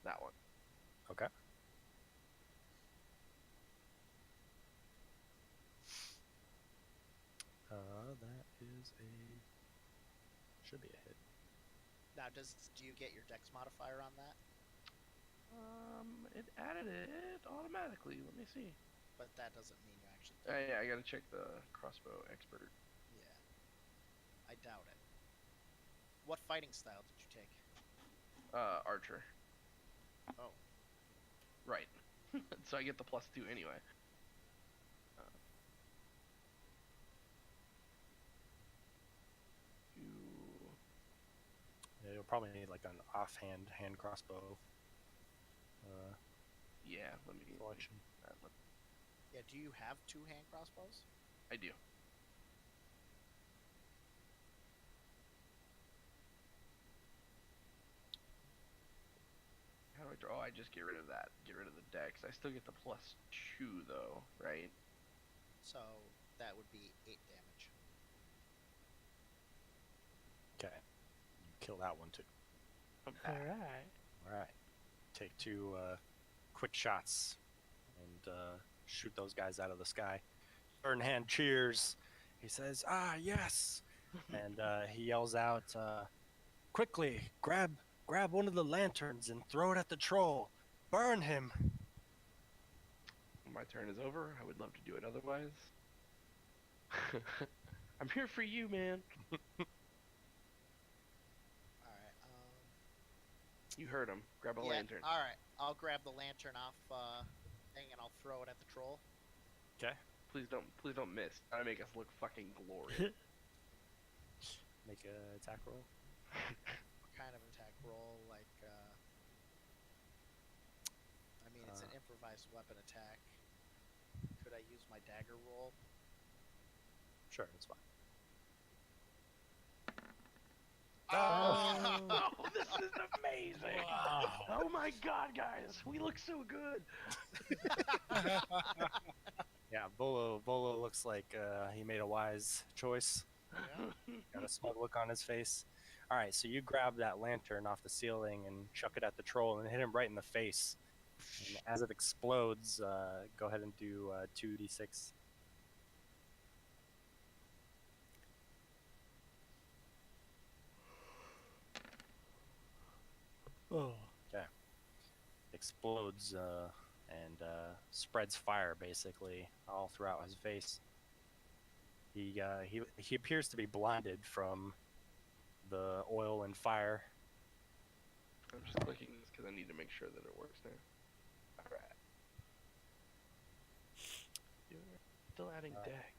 Speaker 4: That one.
Speaker 1: Okay. That is should be a hit.
Speaker 2: Now, do you get your dex modifier on that?
Speaker 4: It added it automatically. Let me see.
Speaker 2: But that doesn't mean you actually.
Speaker 4: Yeah, I gotta check the crossbow expert.
Speaker 2: Yeah. I doubt it. What fighting style did you take?
Speaker 4: Archer.
Speaker 2: Oh.
Speaker 4: Right. So I get the +2 anyway.
Speaker 1: Yeah, you'll probably need like an offhand hand crossbow
Speaker 4: Yeah, let me.
Speaker 1: selection.
Speaker 2: Yeah, do you have 2 hand crossbows?
Speaker 4: I do. How do I draw? Oh, I just get rid of that. Get rid of the dex. I still get the +2 though, right?
Speaker 2: So that would be 8 damage.
Speaker 1: Okay. You kill that one too.
Speaker 5: All right.
Speaker 1: All right. Take 2 quick shots and shoot those guys out of the sky. Burnhand cheers. He says, "Ah, yes!" And he yells out, "Quickly, grab one of the lanterns and throw it at the troll. Burn him."
Speaker 4: My turn is over. I would love to do it otherwise. I'm here for you, man.
Speaker 2: Alright,
Speaker 4: You heard him. Grab a
Speaker 2: yeah,
Speaker 4: lantern.
Speaker 2: alright. I'll grab the lantern off thing and I'll throw it at the troll.
Speaker 1: Okay.
Speaker 4: Please don't miss. Try to make us look fucking glorious.
Speaker 1: Make an attack roll.
Speaker 2: What kind of attack roll? Like, I mean, it's an improvised weapon attack. Could I use my dagger roll?
Speaker 1: Sure, that's fine.
Speaker 4: Oh, this is amazing!
Speaker 3: Wow.
Speaker 4: Oh my god, guys, we look so good.
Speaker 1: Yeah, Volo looks like he made a wise choice.
Speaker 2: Yeah.
Speaker 1: Got a smug look on his face. All right, so you grab that lantern off the ceiling and chuck it at the troll and hit him right in the face. And as it explodes, go ahead and do 2d6.
Speaker 5: Oh.
Speaker 1: Explodes and spreads fire basically all throughout his face. He appears to be blinded from the oil and fire.
Speaker 4: I'm just clicking this because I need to make sure that it works now. Alright. Still adding deck.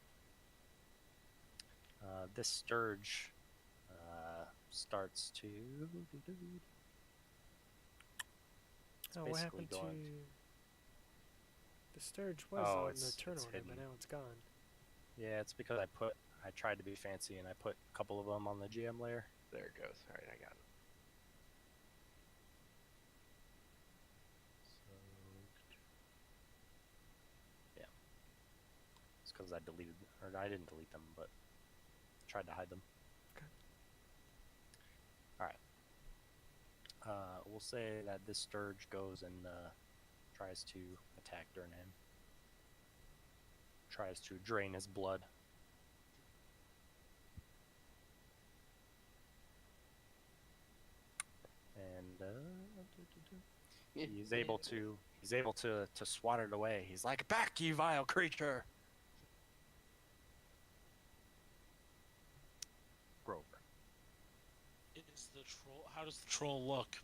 Speaker 1: This Sturge starts to. It's
Speaker 5: Oh, what
Speaker 1: basically
Speaker 5: happened to
Speaker 1: going
Speaker 5: the Sturge? Was
Speaker 1: Oh,
Speaker 5: on
Speaker 1: it's
Speaker 5: the turn order,
Speaker 1: hidden.
Speaker 5: but now it's gone.
Speaker 1: Yeah, it's because I tried to be fancy and I put a couple of them on the GM layer.
Speaker 4: There it goes. Alright, I got it.
Speaker 1: So, yeah, it's because I didn't delete them, but tried to hide them.
Speaker 5: Okay.
Speaker 1: All right. We'll say that this Sturge goes and tries to attack Durnan. Tries to drain his blood. And he's able to swat it away. He's like, "Back, you vile creature!" Grover.
Speaker 3: How does the troll look?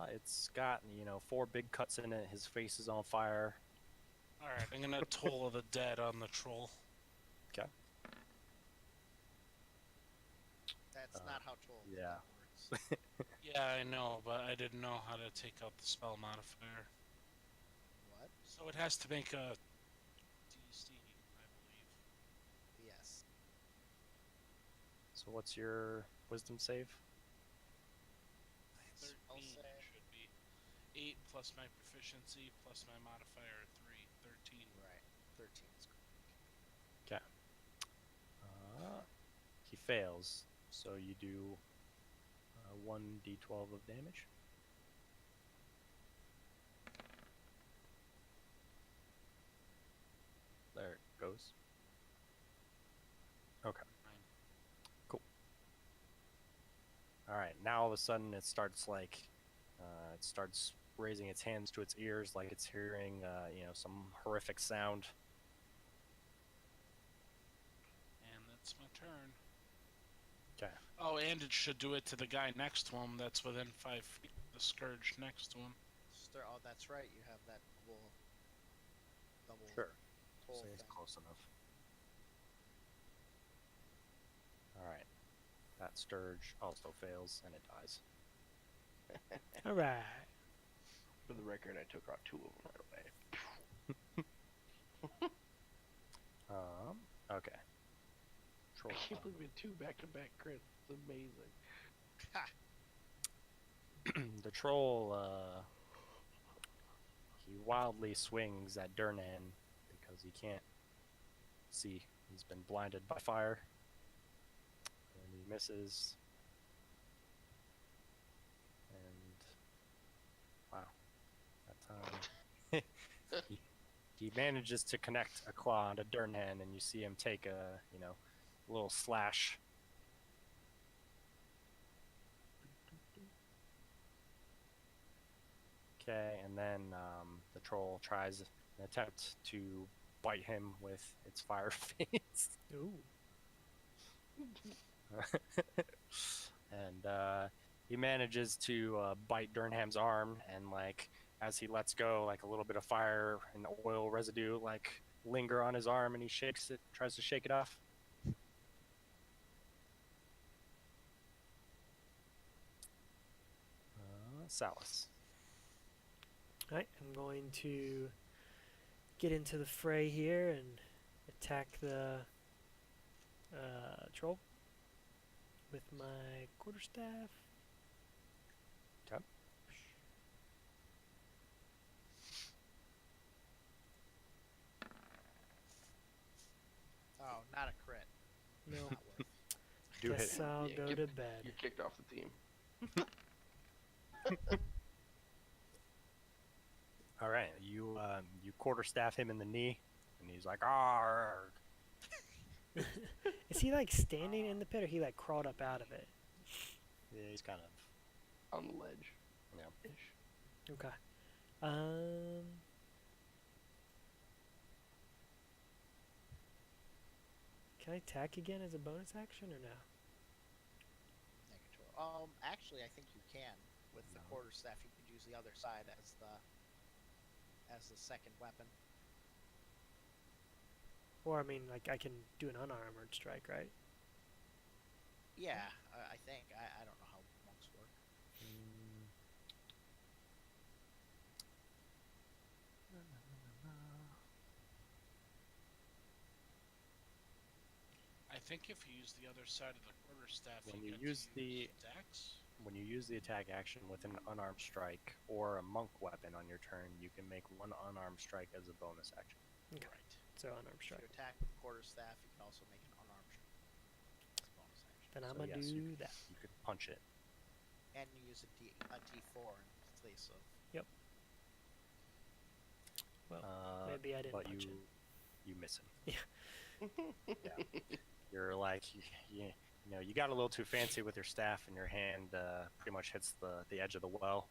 Speaker 1: It's got 4 big cuts in it. His face is on fire.
Speaker 3: All right, I'm gonna Toll of the Dead on the troll.
Speaker 1: Okay.
Speaker 2: That's not how troll
Speaker 1: yeah.
Speaker 2: works.
Speaker 3: Yeah, I know, but I didn't know how to take out the spell modifier.
Speaker 2: What?
Speaker 3: So it has to make a DC, I believe.
Speaker 2: Yes.
Speaker 1: So what's your wisdom save?
Speaker 3: 13 should be 8 plus my proficiency plus my modifier 3. 13.
Speaker 2: Right. 13 is correct.
Speaker 1: Okay. He fails, so you do 1d12 of damage. There it goes. Okay. Cool. All right. Now all of a sudden it starts raising its hands to its ears like it's hearing some horrific sound.
Speaker 3: And that's my turn.
Speaker 1: Okay.
Speaker 3: Oh, and it should do it to the guy next to him that's within 5 feet of the scourge next to him.
Speaker 2: Oh, that's right. You have that double
Speaker 1: Sure.
Speaker 2: toll
Speaker 1: So it's
Speaker 2: thing.
Speaker 1: close enough. All right. That Sturge also fails and it dies.
Speaker 5: All right.
Speaker 4: For the record, I took out 2 of them right away.
Speaker 1: Okay.
Speaker 4: I can't believe we had 2 back-to-back crits. It's amazing.
Speaker 1: The troll, he wildly swings at Durnan because he can't see. He's been blinded by fire. And he misses. And wow, that time he manages to connect a claw onto Durnan, and you see him take a little slash. Okay, and then the troll tries an attempt to bite him with its fire face.
Speaker 5: Ooh.
Speaker 1: And he manages to bite Durnham's arm, and as he lets go, a little bit of fire and oil residue linger on his arm, and he tries to shake it off. Salas.
Speaker 5: Alright, I'm going to get into the fray here and attack the troll with my quarterstaff.
Speaker 1: Okay.
Speaker 2: Oh, not a crit.
Speaker 5: No.
Speaker 2: Not worth.
Speaker 1: Do hit
Speaker 5: Guess
Speaker 1: him.
Speaker 5: I'll
Speaker 4: Yeah,
Speaker 5: go
Speaker 4: get-
Speaker 5: to bed.
Speaker 4: You're kicked off the team.
Speaker 1: All right, you quarterstaff him in the knee, and he's like, "Ah."
Speaker 5: Is he like standing in the pit, or he like crawled up out of it?
Speaker 1: Yeah, he's kind of.
Speaker 4: On the ledge.
Speaker 1: Yeah.
Speaker 4: Ish.
Speaker 5: Okay. Can I attack again as a bonus action or no?
Speaker 2: Negative. Actually, I think you can with the
Speaker 1: No.
Speaker 2: quarterstaff. You could use the other side as the second weapon.
Speaker 5: Or I mean, like I can do an unarmored strike, right?
Speaker 2: Yeah, I think. I don't know how monks work.
Speaker 3: I think if you use the other side of the quarterstaff,
Speaker 1: When
Speaker 3: you
Speaker 1: you
Speaker 3: get
Speaker 1: use
Speaker 3: to use
Speaker 1: the-
Speaker 3: dex.
Speaker 1: When you use the attack action with an unarmed strike or a monk weapon on your turn, you can make one unarmed strike as a bonus action.
Speaker 5: Okay.
Speaker 3: Right.
Speaker 5: So unarmed
Speaker 2: If
Speaker 5: strike.
Speaker 2: you attack with the quarterstaff, you can also make an unarmed strike as a bonus action.
Speaker 5: Then I'm
Speaker 1: So
Speaker 5: gonna
Speaker 1: yes,
Speaker 5: do that.
Speaker 1: You could punch it.
Speaker 2: And you use a D4 in place of.
Speaker 5: Well, maybe I didn't
Speaker 1: but
Speaker 5: punch
Speaker 1: you miss him.
Speaker 5: Yeah.
Speaker 1: Yeah. You're like, you know, you got a little too fancy with your staff, and your hand pretty much hits the edge of the well.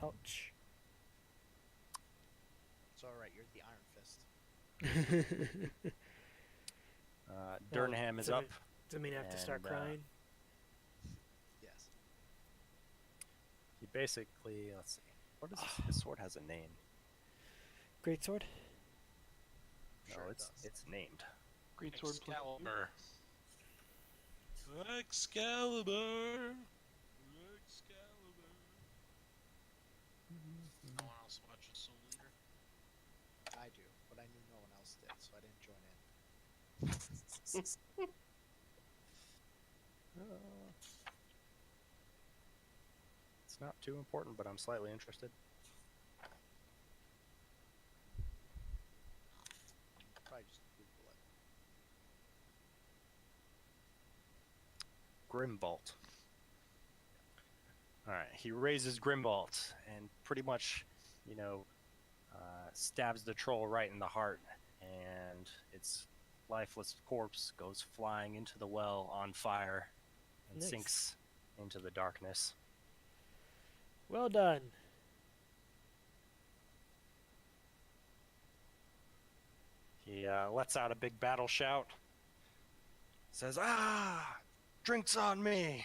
Speaker 5: Ouch.
Speaker 2: It's all right. You're the Iron Fist.
Speaker 1: Durnham is
Speaker 5: so
Speaker 1: up.
Speaker 5: Does it mean I have to start
Speaker 1: and,
Speaker 5: crying?
Speaker 2: Yes.
Speaker 1: He basically, let's see, what is his sword has a name?
Speaker 5: Great sword.
Speaker 1: No,
Speaker 2: Sure it
Speaker 1: it's
Speaker 2: does.
Speaker 1: it's named.
Speaker 4: Great sword.
Speaker 3: Excalibur. Excalibur. Excalibur. No one else watches Soul Eater.
Speaker 2: I do, but I knew no one else did, so I didn't join in.
Speaker 1: It's not too important, but I'm slightly interested.
Speaker 2: Probably just Google it.
Speaker 1: Grimbolt. Alright, he raises Grimbolt and pretty much, you know, stabs the troll right in the heart, and its lifeless corpse goes flying into the well on fire and
Speaker 5: Nice.
Speaker 1: sinks into the darkness.
Speaker 5: Well done.
Speaker 1: He lets out a big battle shout, says, "Ah! Drinks on me!"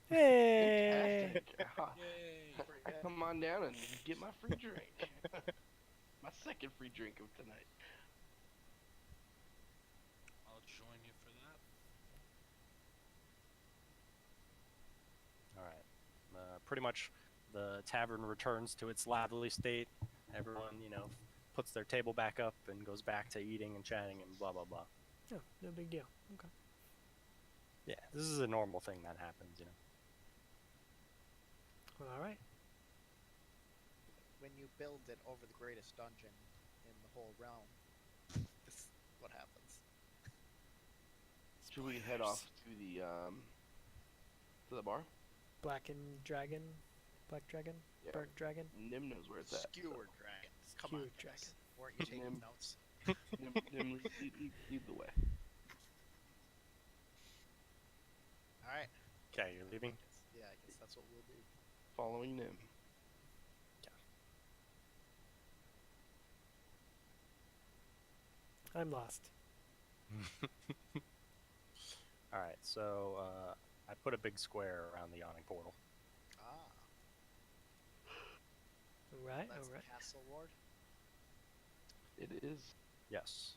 Speaker 5: Hey!
Speaker 4: Fantastic.
Speaker 3: Yay!
Speaker 4: Come on down and get my free drink. My second free drink of tonight.
Speaker 3: I'll join you for that.
Speaker 1: Alright. Pretty much the tavern returns to its lively state. Everyone, you know, puts their table back up and goes back to eating and chatting and blah blah blah.
Speaker 5: Oh, no big deal. Okay.
Speaker 1: Yeah, this is a normal thing that happens, you know.
Speaker 5: Well, all right.
Speaker 2: When you build it over the greatest dungeon in the whole realm, this is what happens.
Speaker 4: Should we head off to the bar?
Speaker 5: Black dragon.
Speaker 4: Yeah.
Speaker 5: Burnt dragon.
Speaker 4: Nim knows where it's at.
Speaker 2: Skewered dragon. Come on,
Speaker 5: Skewered
Speaker 2: Chris. Weren't you taking
Speaker 4: Nim.
Speaker 2: notes?
Speaker 4: Nim lead the way.
Speaker 2: All right.
Speaker 1: Okay, you're leaving?
Speaker 2: Yeah, I guess that's what we'll do.
Speaker 4: Following Nim.
Speaker 5: I'm lost.
Speaker 1: Alright, so I put a big square around the yawning portal.
Speaker 2: Ah,
Speaker 5: All right.
Speaker 2: that's
Speaker 5: All right.
Speaker 2: the castle ward.
Speaker 4: It is.
Speaker 1: Yes.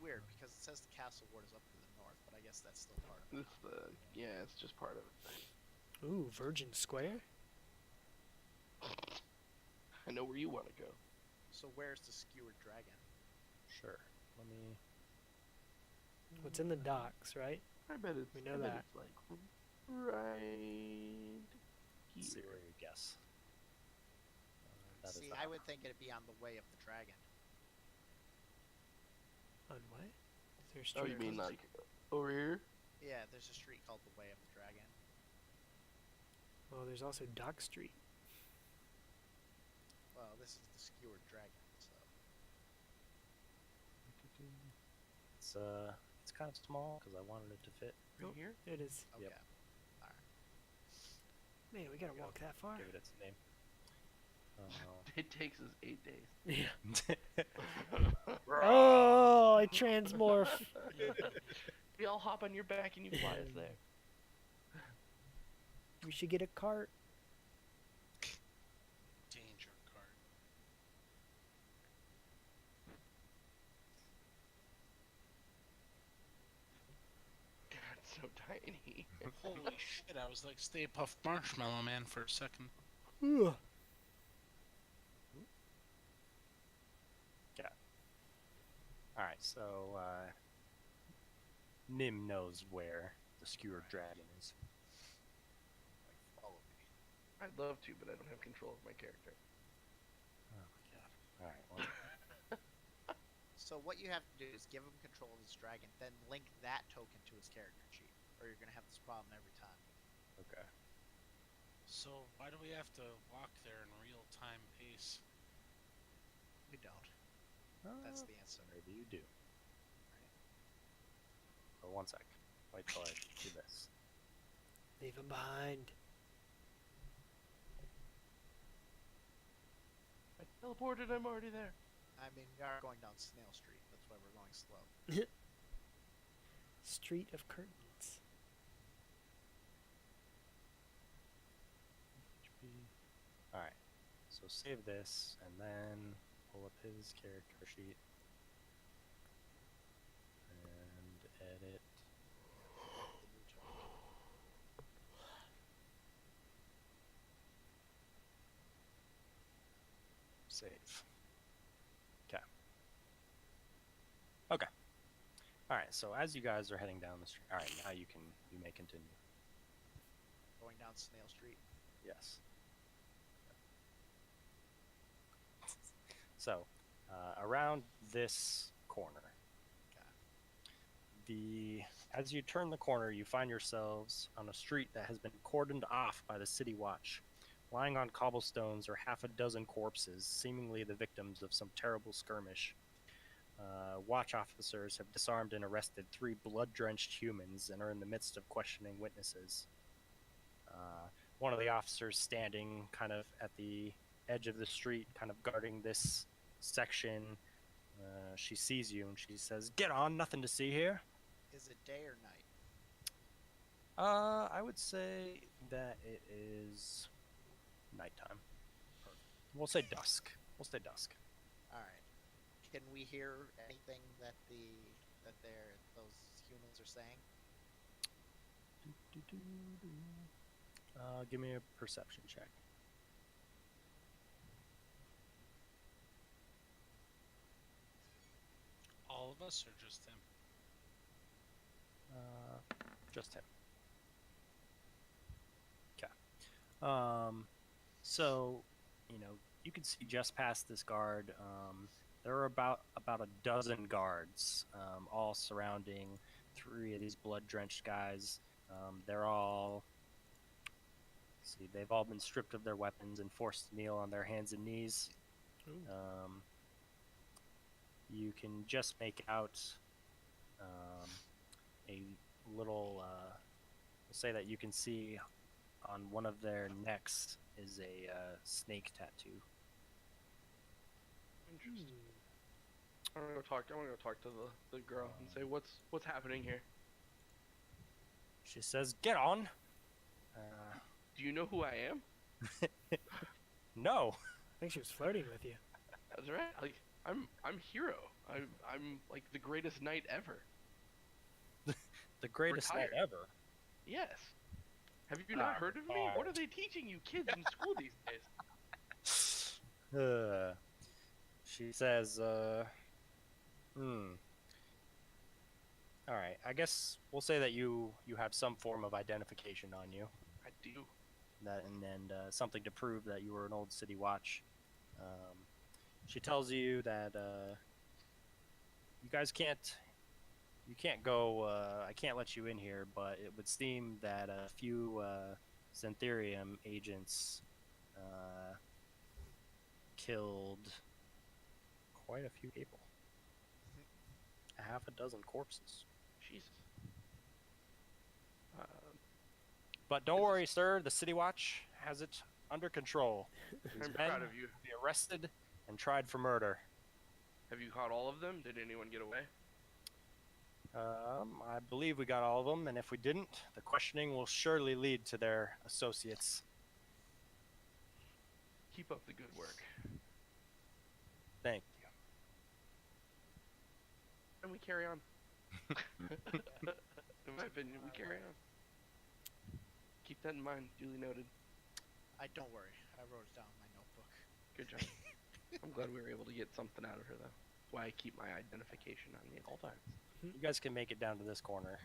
Speaker 2: Weird, because it says the castle ward is up to the north, but I guess that's still part of it.
Speaker 4: It's just part of it.
Speaker 5: Ooh, Virgin Square.
Speaker 4: I know where you want to go.
Speaker 2: So where's the skewered dragon?
Speaker 1: Sure. Let me.
Speaker 5: What's in the docks, right?
Speaker 4: I bet it's.
Speaker 5: We know
Speaker 4: I bet
Speaker 5: that.
Speaker 4: it's like right
Speaker 1: See
Speaker 4: here.
Speaker 1: where you guess. That is
Speaker 2: See,
Speaker 1: the
Speaker 2: I would think it'd be on the way of the dragon.
Speaker 5: On what? There's
Speaker 4: Oh,
Speaker 5: street
Speaker 4: you mean
Speaker 5: across-
Speaker 4: like over here?
Speaker 2: Yeah, there's a street called the Way of the Dragon.
Speaker 5: Well, there's also Dock Street.
Speaker 2: Well, this is the Skewered Dragon, so
Speaker 1: It's kind of small because I wanted it to fit.
Speaker 4: Right
Speaker 5: Oh.
Speaker 4: here?
Speaker 5: It is.
Speaker 2: okay.
Speaker 1: Yep.
Speaker 5: Man, we gotta
Speaker 1: There you go.
Speaker 5: walk that far.
Speaker 1: Give it its name.
Speaker 4: It takes us 8 days.
Speaker 5: Yeah. Oh, I transmorph.
Speaker 4: We all hop on your back and you fly us there.
Speaker 5: We should get a cart.
Speaker 3: Danger card.
Speaker 4: It's so tiny.
Speaker 3: Holy shit! I was like Stay Puft Marshmallow Man for a second.
Speaker 5: Ugh.
Speaker 1: All right, so Nim knows where the skewered dragon is.
Speaker 2: Like, follow me.
Speaker 4: I'd love to, but I don't have control of my character.
Speaker 1: Oh my god! All right, well,
Speaker 2: So what you have to do is give him control of this dragon, then link that token to his character sheet, or you're gonna have this problem every time.
Speaker 1: okay.
Speaker 3: So why do we have to walk there in real time pace?
Speaker 2: We don't. That's the answer.
Speaker 1: Maybe you do. Oh, 1 sec. Wait till I do this.
Speaker 5: Leave him behind.
Speaker 4: I teleported, I'm already there.
Speaker 2: I mean, we are going down Snail Street. That's why we're going slow.
Speaker 5: Street of Curtains.
Speaker 1: All right. So save this and then pull up his character sheet and edit.
Speaker 2: The new token.
Speaker 1: Save. Okay. Okay. All right. So as you guys are heading down the street, all right, now you may continue.
Speaker 2: Going down Snail Street.
Speaker 1: Yes. So, around this corner, as you turn the corner, you find yourselves on a street that has been cordoned off by the city watch. Lying on cobblestones are half a dozen corpses, seemingly the victims of some terrible skirmish. Watch officers have disarmed and arrested 3 blood-drenched humans and are in the midst of questioning witnesses. One of the officers standing kind of at the edge of the street, kind of guarding this section. She sees you and she says, "Get on, nothing to see here."
Speaker 2: Is it day or night?
Speaker 1: I would say that it is nighttime. We'll say dusk. We'll say dusk.
Speaker 2: All right. Can we hear anything that those humans are saying?
Speaker 1: Give me a perception check.
Speaker 3: All of us or just him?
Speaker 1: Just him. Okay. So, you can see just past this guard. There are about a dozen guards, all surrounding 3 of these blood-drenched guys. They're all. See, they've all been stripped of their weapons and forced to kneel on their hands and knees.
Speaker 5: Ooh.
Speaker 1: You can just make out a little. We'll say that you can see on one of their necks is a snake tattoo.
Speaker 4: Interesting. I want to go talk to the girl and say what's happening here.
Speaker 1: She says, "Get on."
Speaker 4: Do you know who I am?
Speaker 1: No.
Speaker 5: I think she was flirting with you.
Speaker 4: That's right. Like I'm hero. I'm like the greatest knight ever.
Speaker 1: The greatest knight
Speaker 4: Retired.
Speaker 1: ever.
Speaker 4: Yes. Have you not
Speaker 1: Ah,
Speaker 4: heard of me? What are they teaching you kids in school these days?
Speaker 1: She says, All right, I guess we'll say that you have some form of identification on you.
Speaker 4: I do.
Speaker 1: That and something to prove that you were an old city watch. She tells you that you guys can't you can't go. I can't let you in here, but it would seem that a few Syntherium agents killed quite a few people. A half a dozen corpses.
Speaker 4: Jesus.
Speaker 1: But don't worry, sir. The City Watch has it under control. These
Speaker 4: I'm
Speaker 1: men
Speaker 4: proud of you.
Speaker 1: will be arrested and tried for murder.
Speaker 4: Have you caught all of them? Did anyone get away?
Speaker 1: I believe we got all of them, and if we didn't, the questioning will surely lead to their associates.
Speaker 4: Keep up the good work.
Speaker 1: Thank you.
Speaker 4: And we carry on. In my opinion, we carry on. Keep that in mind. Duly noted.
Speaker 2: Don't worry. I wrote it down in my notebook.
Speaker 4: Good job. I'm glad we were able to get something out of her, though. That's why I keep my identification on me at all times.
Speaker 1: You guys can make it down to this corner.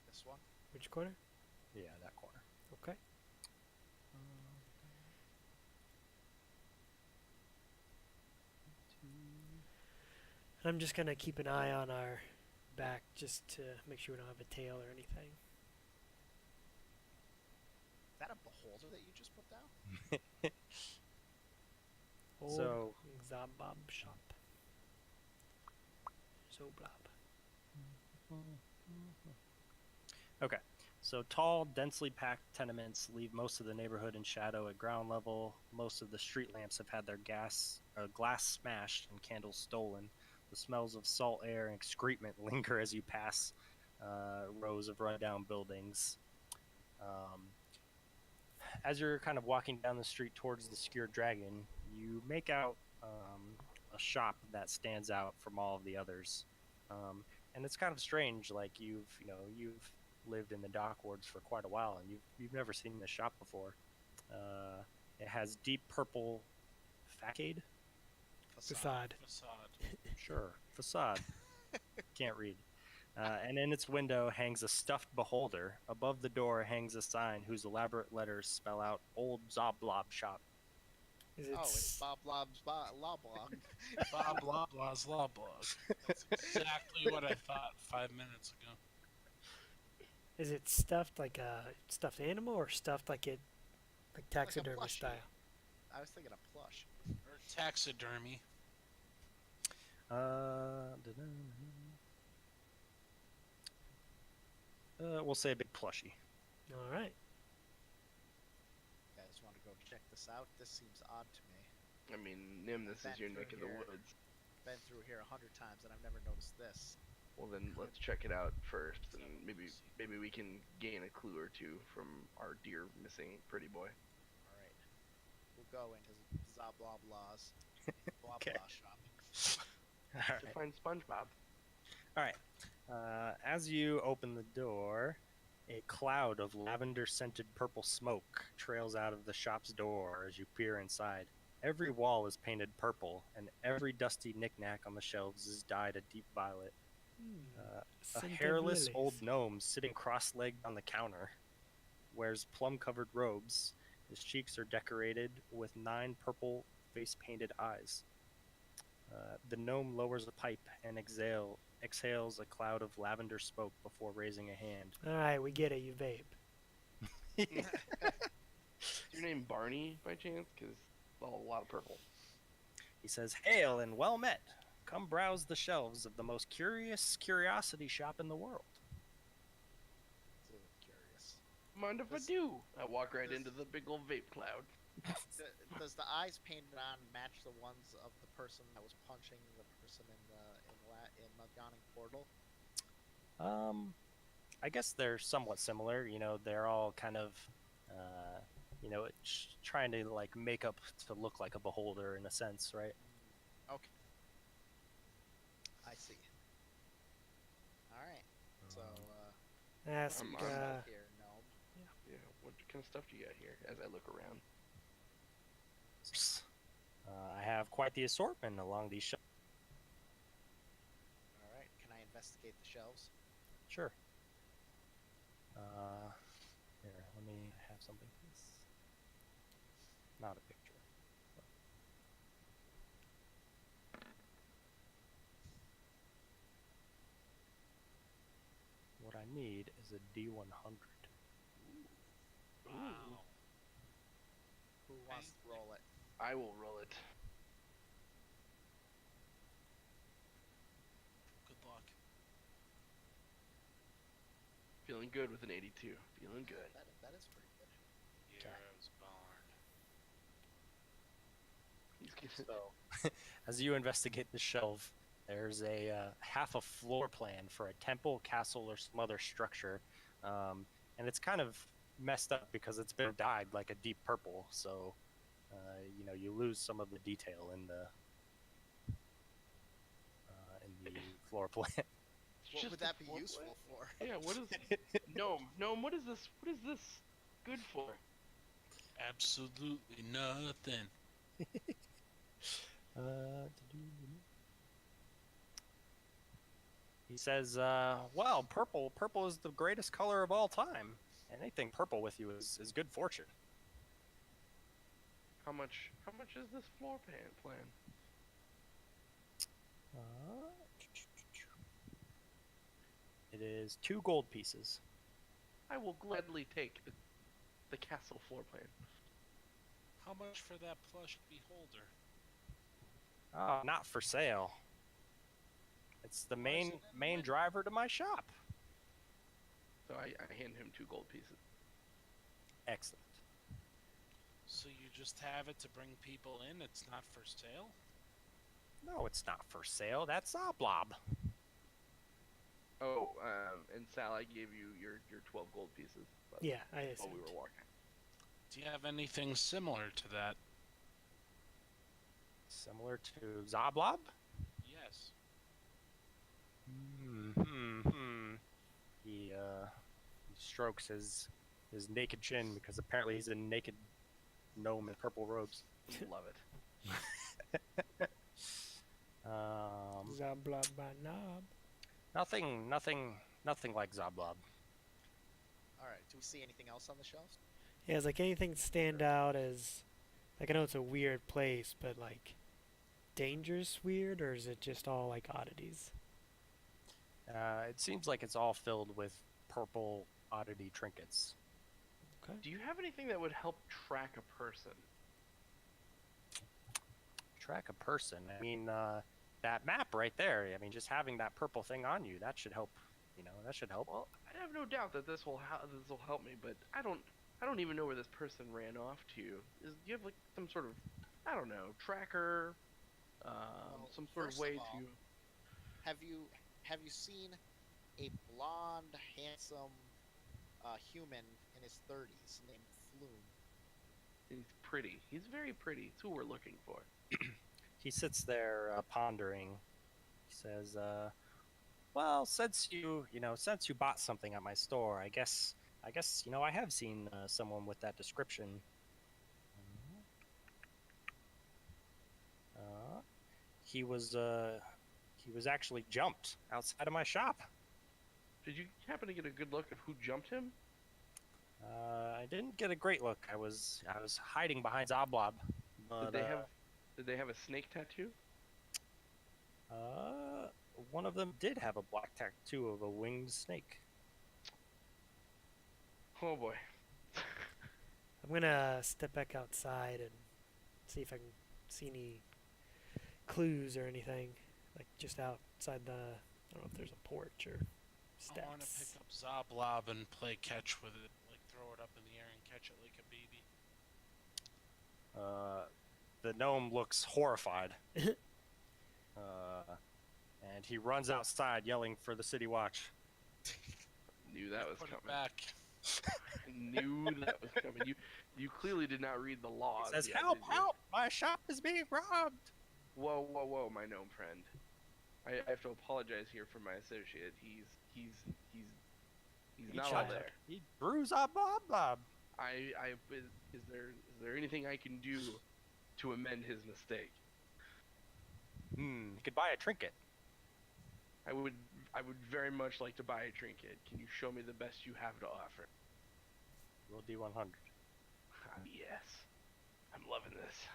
Speaker 2: This one.
Speaker 5: Which corner?
Speaker 1: Yeah, that corner.
Speaker 5: Okay. I'm just gonna keep an eye on our back just to make sure we don't have a tail or anything.
Speaker 2: Is that a beholder that you just put down?
Speaker 5: Old
Speaker 1: So-
Speaker 5: Zabob shop. Zoblob.
Speaker 1: Okay, so tall, densely packed tenements leave most of the neighborhood in shadow at ground level. Most of the street lamps have had their glass smashed and candles stolen. The smells of salt air and excrement linger as you pass rows of rundown buildings. As you're kind of walking down the street towards the Skewered Dragon, you make out a shop that stands out from all of the others. And it's kind of strange, like you've lived in the dock wards for quite a while, and you've never seen this shop before. It has deep purple facade.
Speaker 5: Facade.
Speaker 1: Sure, facade. Can't read. And in its window hangs a stuffed beholder. Above the door hangs a sign whose elaborate letters spell out "Old Zoblob Shop."
Speaker 5: Is it?
Speaker 2: Oh, it's Bob Lob's Law Blog.
Speaker 3: Blah blah blah's law blog. That's exactly what I thought 5 minutes ago.
Speaker 5: Is it stuffed like a stuffed animal or stuffed like taxidermy
Speaker 2: plushie.
Speaker 5: style?
Speaker 2: I was thinking of plush.
Speaker 3: Or taxidermy.
Speaker 1: We'll say a big plushie.
Speaker 5: All right.
Speaker 2: You guys want to go check this out? This seems odd to me.
Speaker 4: I mean, Nim, this is your neck of the
Speaker 2: Here.
Speaker 4: woods.
Speaker 2: Been through here 100 times and I've never noticed this.
Speaker 4: Well, then let's check it out first, and maybe we can gain a clue or two from our dear missing pretty boy.
Speaker 2: All right, we'll go into Zobloblah's blah
Speaker 1: Okay.
Speaker 2: blah shop.
Speaker 1: All
Speaker 4: To
Speaker 1: right.
Speaker 4: find SpongeBob.
Speaker 1: All right. As you open the door, a cloud of lavender-scented purple smoke trails out of the shop's door as you peer inside. Every wall is painted purple, and every dusty knickknack on the shelves is dyed a deep violet. A
Speaker 5: Scented
Speaker 1: hairless
Speaker 5: lilies.
Speaker 1: old gnome sitting cross-legged on the counter wears plum-covered robes. His cheeks are decorated with 9 purple face-painted eyes. The gnome lowers a pipe and exhales a cloud of lavender smoke before raising a hand.
Speaker 5: All right, we get it. You vape.
Speaker 4: Is your name Barney by chance? Because a lot of purple.
Speaker 1: He says, "Hail and well met. Come browse the shelves of the most curious curiosity shop in the world."
Speaker 2: So curious.
Speaker 4: Mind if I do? I walk right into the big old vape cloud.
Speaker 2: Does the eyes painted on match the ones of the person that was punching the person in the yawning portal?
Speaker 1: I guess they're somewhat similar. They're all kind of, trying to like make up to look like a beholder in a sense, right?
Speaker 2: Okay. I see. All right. So
Speaker 5: Ask.
Speaker 4: I'm
Speaker 2: here, gnome.
Speaker 4: Yeah, what kind of stuff do you got here as I look around?
Speaker 1: I have quite the assortment along these shelves.
Speaker 2: All right. Can I investigate the shelves?
Speaker 1: Sure. Here, let me have something. Not a picture. a D100.
Speaker 3: Wow.
Speaker 2: Who wants to roll it?
Speaker 4: I will roll it.
Speaker 3: Good luck.
Speaker 4: Feeling good with an 82. Feeling good.
Speaker 2: That is pretty good.
Speaker 3: Heroes barn.
Speaker 4: He's getting
Speaker 1: So, as you investigate the shelf, there's a half a floor plan for a temple, castle, or some other structure, and it's kind of messed up because it's been dyed like a deep purple. So, you lose some of the detail in the floor plan.
Speaker 2: What
Speaker 4: just
Speaker 2: would
Speaker 4: a
Speaker 2: that be
Speaker 4: floor
Speaker 2: useful for?
Speaker 4: plan. Yeah, what is Gnome, what is this good for?
Speaker 3: Absolutely nothing.
Speaker 1: He says, "Well, purple is the greatest color of all time. Anything purple with you is good fortune."
Speaker 4: How much is this floor plan?
Speaker 1: It is 2 gold pieces.
Speaker 4: I will gladly take the castle floor plan.
Speaker 3: How much for that plush beholder?
Speaker 1: Oh, not for sale. It's the
Speaker 3: Why is
Speaker 1: main
Speaker 3: it in
Speaker 1: main
Speaker 3: mid-
Speaker 1: driver to my shop.
Speaker 4: So I hand him 2 gold pieces.
Speaker 1: Excellent.
Speaker 3: So you just have it to bring people in? It's not for sale?
Speaker 1: No, it's not for sale. That's Zoblob.
Speaker 4: Oh, and Sal, I gave you your 12 gold pieces. By the way,
Speaker 5: Yeah, I
Speaker 4: while
Speaker 5: assumed.
Speaker 4: we were walking.
Speaker 3: Do you have anything similar to that?
Speaker 1: Similar to Zoblob?
Speaker 3: Yes.
Speaker 1: He strokes his naked chin because apparently he's a naked gnome in purple robes.
Speaker 4: Love it.
Speaker 5: Zabla knob.
Speaker 1: Nothing like Zoblob.
Speaker 2: All right. Do we see anything else on the shelves?
Speaker 5: Yeah, is like anything stand out as, like, I know it's a weird place, but like dangerous weird, or is it just all like oddities?
Speaker 1: It seems like it's all filled with purple oddity trinkets.
Speaker 5: Okay.
Speaker 4: Do you have anything that would help track a person?
Speaker 1: Track a person. I mean, that map right there. I mean, just having that purple thing on you, that should help. That should help.
Speaker 4: Well, I have no doubt that this will help me, but I don't even know where this person ran off to. Do you have like some sort of, I don't know, tracker, some sort of
Speaker 2: first
Speaker 4: way
Speaker 2: of all,
Speaker 4: to?
Speaker 2: Have you seen a blonde, handsome human in his 30s named Flume?
Speaker 4: He's pretty. He's very pretty. It's who we're looking for.
Speaker 1: He sits there pondering. He says, "Well, since you bought something at my store, I guess I have seen someone with that description. He was actually jumped outside of my shop.
Speaker 4: Did you happen to get a good look at who jumped him?
Speaker 1: I didn't get a great look. I was hiding behind Zoblob. But,
Speaker 4: Did they have a snake tattoo?
Speaker 1: one of them did have a black tattoo of a winged snake.
Speaker 4: Oh boy.
Speaker 5: I'm gonna step back outside and see if I can see any clues or anything, like just outside the. I don't know if there's a porch or
Speaker 3: I want to pick
Speaker 5: steps.
Speaker 3: up Zoblob and play catch with it. Like throw it up in the air and catch it like a baby.
Speaker 1: The gnome looks horrified. And he runs outside yelling for the city watch.
Speaker 4: Knew that was
Speaker 3: Put
Speaker 4: coming.
Speaker 3: it back.
Speaker 4: Knew that was coming. You clearly did not read the laws.
Speaker 1: He says,
Speaker 4: yet,
Speaker 1: "Help!
Speaker 4: did you?
Speaker 1: Help! My shop is being robbed!"
Speaker 4: Whoa, my gnome friend. I have to apologize here for my associate. He's not all there.
Speaker 1: He brews up Bob.
Speaker 4: Is there anything I can do to amend his mistake?
Speaker 1: You could buy a trinket.
Speaker 4: I would very much like to buy a trinket. Can you show me the best you have to offer?
Speaker 1: Roll D100.
Speaker 4: Yes. I'm loving this.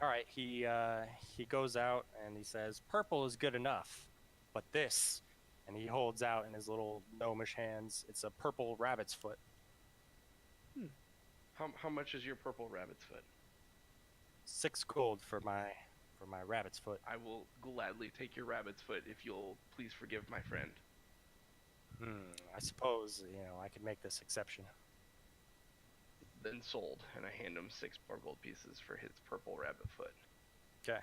Speaker 1: All right, he goes out and he says, "Purple is good enough, but this," and he holds out in his little gnomish hands. It's a purple rabbit's foot.
Speaker 4: How much is your purple rabbit's foot?
Speaker 1: 6 gold for my rabbit's foot.
Speaker 4: I will gladly take your rabbit's foot if you'll please forgive my friend.
Speaker 1: I suppose I could make this exception.
Speaker 4: Then sold, and I hand him 6 more gold pieces for his purple rabbit foot.
Speaker 1: Okay.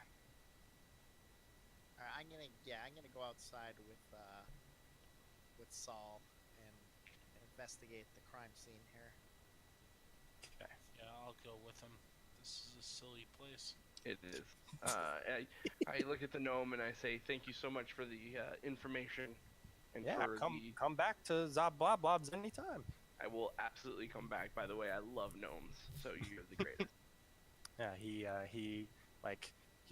Speaker 2: All right, I'm gonna go outside with Saul and investigate the crime scene here.
Speaker 1: Okay.
Speaker 3: Yeah, I'll go with him. This is a silly place.
Speaker 4: It is. I look at the gnome and I say, "Thank you so much for the information." And
Speaker 1: Yeah,
Speaker 4: for
Speaker 1: come back to Zobblobs anytime.
Speaker 4: I will absolutely come back. By the way, I love gnomes, so you're the greatest.
Speaker 1: Yeah, he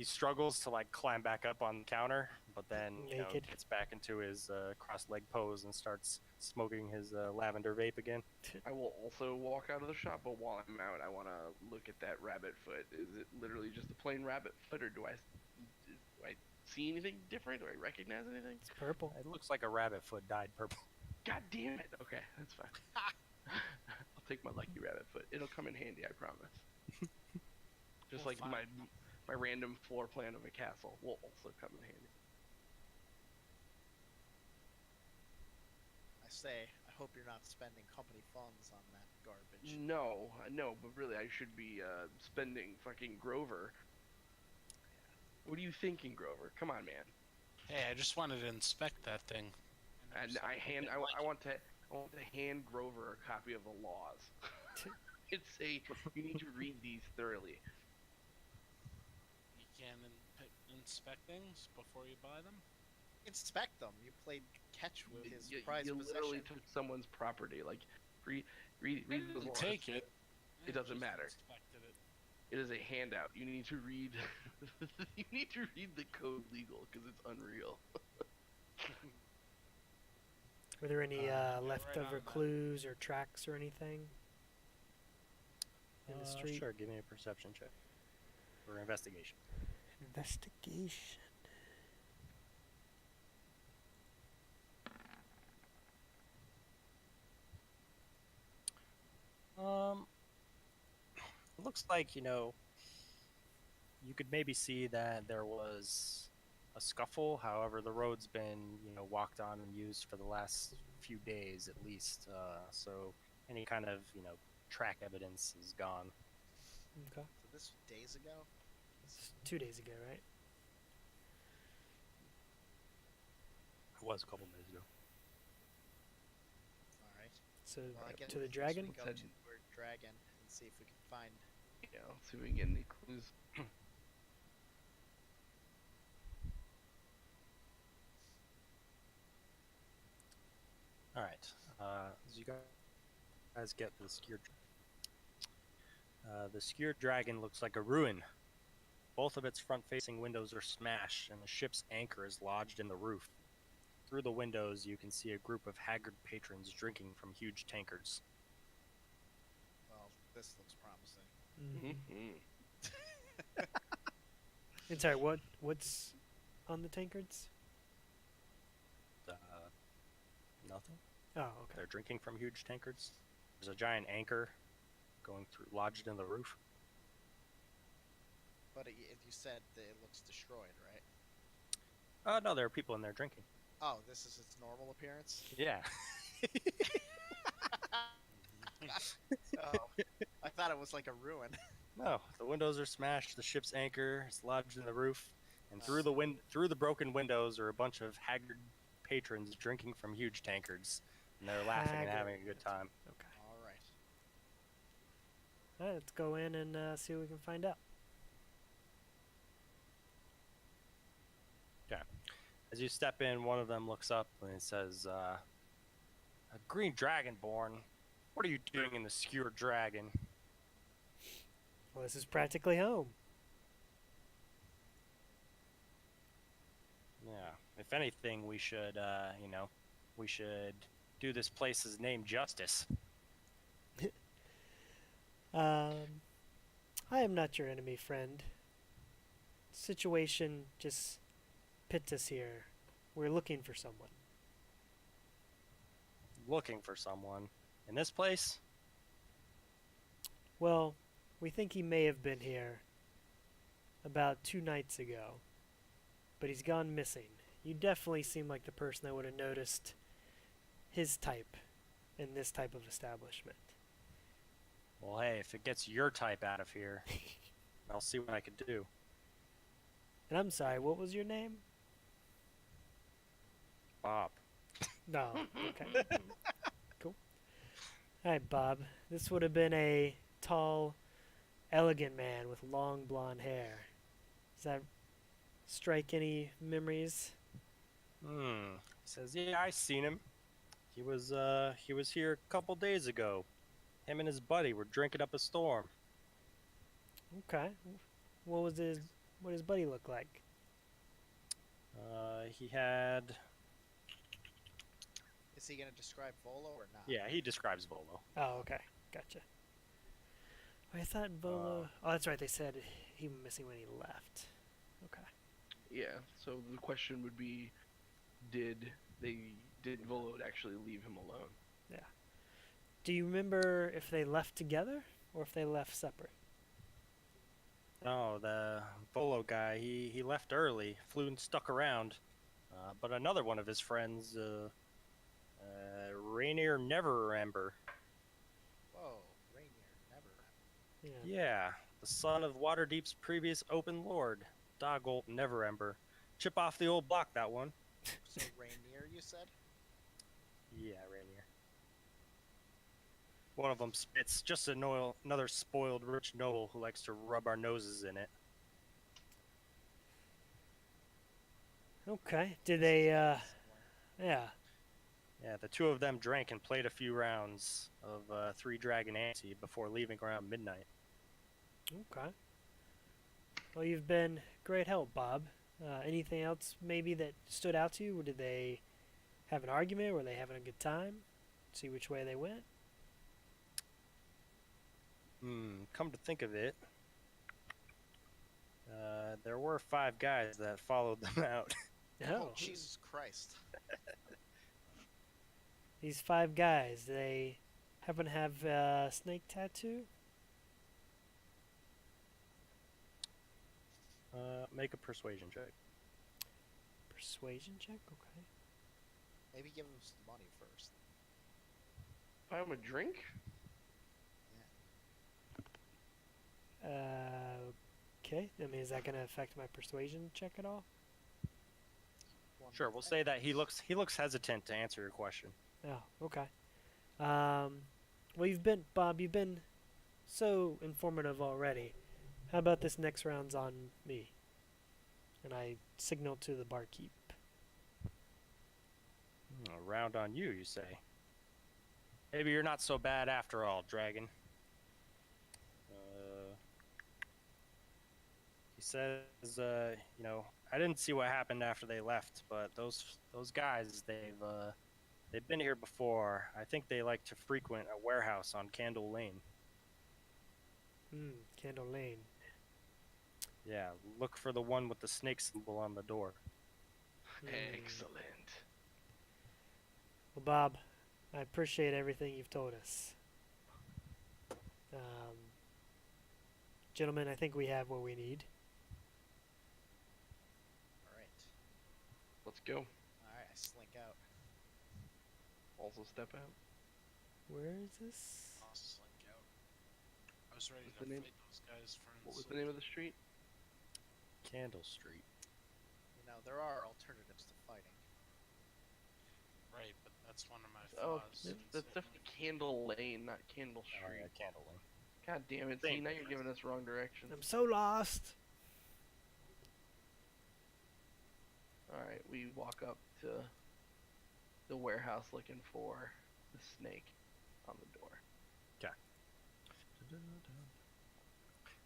Speaker 1: struggles to climb back up on the counter, but then
Speaker 5: Naked.
Speaker 1: gets back into his cross-leg pose and starts smoking his lavender vape again.
Speaker 4: I will also walk out of the shop, but while I'm out, I want to look at that rabbit foot. Is it literally just a plain rabbit foot, or do I see anything different? Do I recognize anything?
Speaker 5: It's purple.
Speaker 1: It looks like a rabbit foot dyed purple.
Speaker 4: God damn it! Okay, that's fine. I'll take my lucky rabbit foot. It'll come in handy, I promise. Just
Speaker 3: We'll
Speaker 4: like
Speaker 3: find
Speaker 4: my random floor plan of a castle will also come in handy.
Speaker 2: I say, I hope you're not spending company funds on that garbage.
Speaker 4: No, but really, I should be spending fucking Grover. What are you thinking, Grover? Come on, man.
Speaker 3: Hey, I just wanted to inspect that thing.
Speaker 4: And I want to hand Grover a copy of the laws. You need to read these thoroughly.
Speaker 3: You can inspect things before you buy them.
Speaker 2: Inspect them. You played catch with his
Speaker 4: You
Speaker 2: prized
Speaker 4: literally
Speaker 2: possession.
Speaker 4: took someone's property. Like, read those laws.
Speaker 3: Take it.
Speaker 4: It doesn't
Speaker 3: Just
Speaker 4: matter.
Speaker 3: inspected it.
Speaker 4: It is a handout. You need to read. You need to read the code legal because it's unreal.
Speaker 5: Were there any
Speaker 3: right on
Speaker 5: leftover
Speaker 3: that.
Speaker 5: clues or tracks or anything in the street?
Speaker 1: Sure, give me a perception check or investigation.
Speaker 5: Investigation.
Speaker 1: It looks like you could maybe see that there was a scuffle. However, the road's been walked on and used for the last few days at least. So any kind of track evidence is gone.
Speaker 5: Okay.
Speaker 2: So this was days ago.
Speaker 5: It's 2 days ago, right?
Speaker 1: It was a couple days ago.
Speaker 2: All right.
Speaker 5: So
Speaker 2: Well, I guess
Speaker 5: to the
Speaker 2: we
Speaker 5: dragon.
Speaker 2: go to our dragon and see if we can find.
Speaker 4: Yeah, let's see if we can get any clues.
Speaker 1: All right. As you guys get to the skewered dragon looks like a ruin. Both of its front-facing windows are smashed, and the ship's anchor is lodged in the roof. Through the windows, you can see a group of haggard patrons drinking from huge tankards.
Speaker 2: Well, this looks promising.
Speaker 5: Mhm.
Speaker 4: Mm-hmm.
Speaker 5: And sorry, what's on the tankards?
Speaker 1: Nothing.
Speaker 5: Oh, okay.
Speaker 1: They're drinking from huge tankards. There's a giant anchor lodged in the roof.
Speaker 2: But you said that it looks destroyed, right?
Speaker 1: No, there are people in there drinking.
Speaker 2: Oh, this is its normal appearance?
Speaker 1: Yeah.
Speaker 2: Oh, I thought it was like a ruin.
Speaker 1: No, the windows are smashed. The ship's anchor is lodged in the roof, and through the broken windows are a bunch of haggard patrons drinking from huge tankards, and they're laughing and having a good time.
Speaker 5: Okay.
Speaker 2: All right.
Speaker 5: All right, let's go in and see what we can find out.
Speaker 1: As you step in, one of them looks up and it says, "A green dragonborn. What are you doing in the skewered dragon?"
Speaker 5: Well, this is practically home.
Speaker 1: Yeah. If anything, we should, we should do this place's name justice.
Speaker 5: I am not your enemy, friend. situation just pits us here. We're looking for someone.
Speaker 1: Looking for someone. In this place?
Speaker 5: Well, we think he may have been here about 2 nights ago, but he's gone missing. You definitely seem like the person that would have noticed his type in this type of establishment.
Speaker 1: Well, hey, if it gets your type out of here, I'll see what I can do.
Speaker 5: And I'm sorry, what was your name?
Speaker 1: Bob.
Speaker 5: No. Okay. Cool. All right, Bob. This would have been a tall, elegant man with long blonde hair. Does that strike any memories?
Speaker 1: He says, yeah, I seen him. He was here a couple days ago. Him and his buddy were drinking up a storm.
Speaker 5: Okay. What did his buddy look like?
Speaker 1: He had...
Speaker 2: Is he gonna describe Volo or not?
Speaker 1: Yeah, he describes Volo.
Speaker 5: Oh, okay. Gotcha. I thought Volo... oh, that's right. They said he was missing when he left. Okay.
Speaker 4: Yeah. So the question would be, did Volo actually leave him alone?
Speaker 5: Do you remember if they left together or if they left separate?
Speaker 1: Oh, the Volo guy, he left early, flew and stuck around. But another one of his friends, Rainier Never Remember.
Speaker 2: Whoa, Rainier, never.
Speaker 5: Yeah.
Speaker 1: Yeah, the son of Waterdeep's previous open lord, Doggolt Never Ember. Chip off the old block, that one.
Speaker 2: So Rainier, you said?
Speaker 1: Yeah, Rainier. One of them spits just another spoiled rich noble who likes to rub our noses in it.
Speaker 5: Okay. Did they, yeah.
Speaker 1: Yeah, the two of them drank and played a few rounds of Three Dragon Ante before leaving around midnight.
Speaker 5: Okay. Well, you've been great help, Bob. Anything else maybe that stood out to you? Or did they have an argument? Were they having a good time? See which way they went?
Speaker 1: Come to think of it, there were 5 guys that followed them out.
Speaker 2: Oh, Jesus Christ.
Speaker 5: These 5 guys, they happen to have a snake tattoo?
Speaker 1: Make a persuasion check.
Speaker 5: Persuasion check? Okay.
Speaker 2: Maybe give him some money first.
Speaker 4: Buy him a drink?
Speaker 5: Okay. I mean, is that going to affect my persuasion check at all?
Speaker 1: Sure, we'll say that he looks hesitant to answer your question.
Speaker 5: Oh, okay. Well, Bob, you've been so informative already. How about this next round's on me? And I signal to the barkeep.
Speaker 1: A round on you, you say? Maybe you're not so bad after all, Dragon. He says, I didn't see what happened after they left, but those guys, they've been here before. I think they like to frequent a warehouse on Candle Lane.
Speaker 5: Candle Lane.
Speaker 1: Yeah, look for the one with the snake symbol on the door.
Speaker 4: Excellent.
Speaker 5: Well, Bob, I appreciate everything you've told us. Gentlemen, I think we have what we need.
Speaker 2: Alright.
Speaker 4: Let's go.
Speaker 2: Alright, I slink out.
Speaker 4: Also step out.
Speaker 5: Where is this?
Speaker 3: I'll slink out. I was ready
Speaker 4: What's
Speaker 3: to
Speaker 4: the name?
Speaker 3: fight those guys, friends.
Speaker 4: What was the name of the street?
Speaker 1: Candle Street.
Speaker 2: You know, there are alternatives to fighting.
Speaker 3: Right, but that's one of my
Speaker 4: Oh,
Speaker 3: flaws.
Speaker 4: that's definitely Candle Lane, not Candle
Speaker 1: Oh,
Speaker 4: Street.
Speaker 1: yeah, Candle Lane.
Speaker 4: God damn it! See, now you're giving us wrong directions.
Speaker 5: I'm so lost.
Speaker 4: All right, we walk up to the warehouse looking for the snake on the door.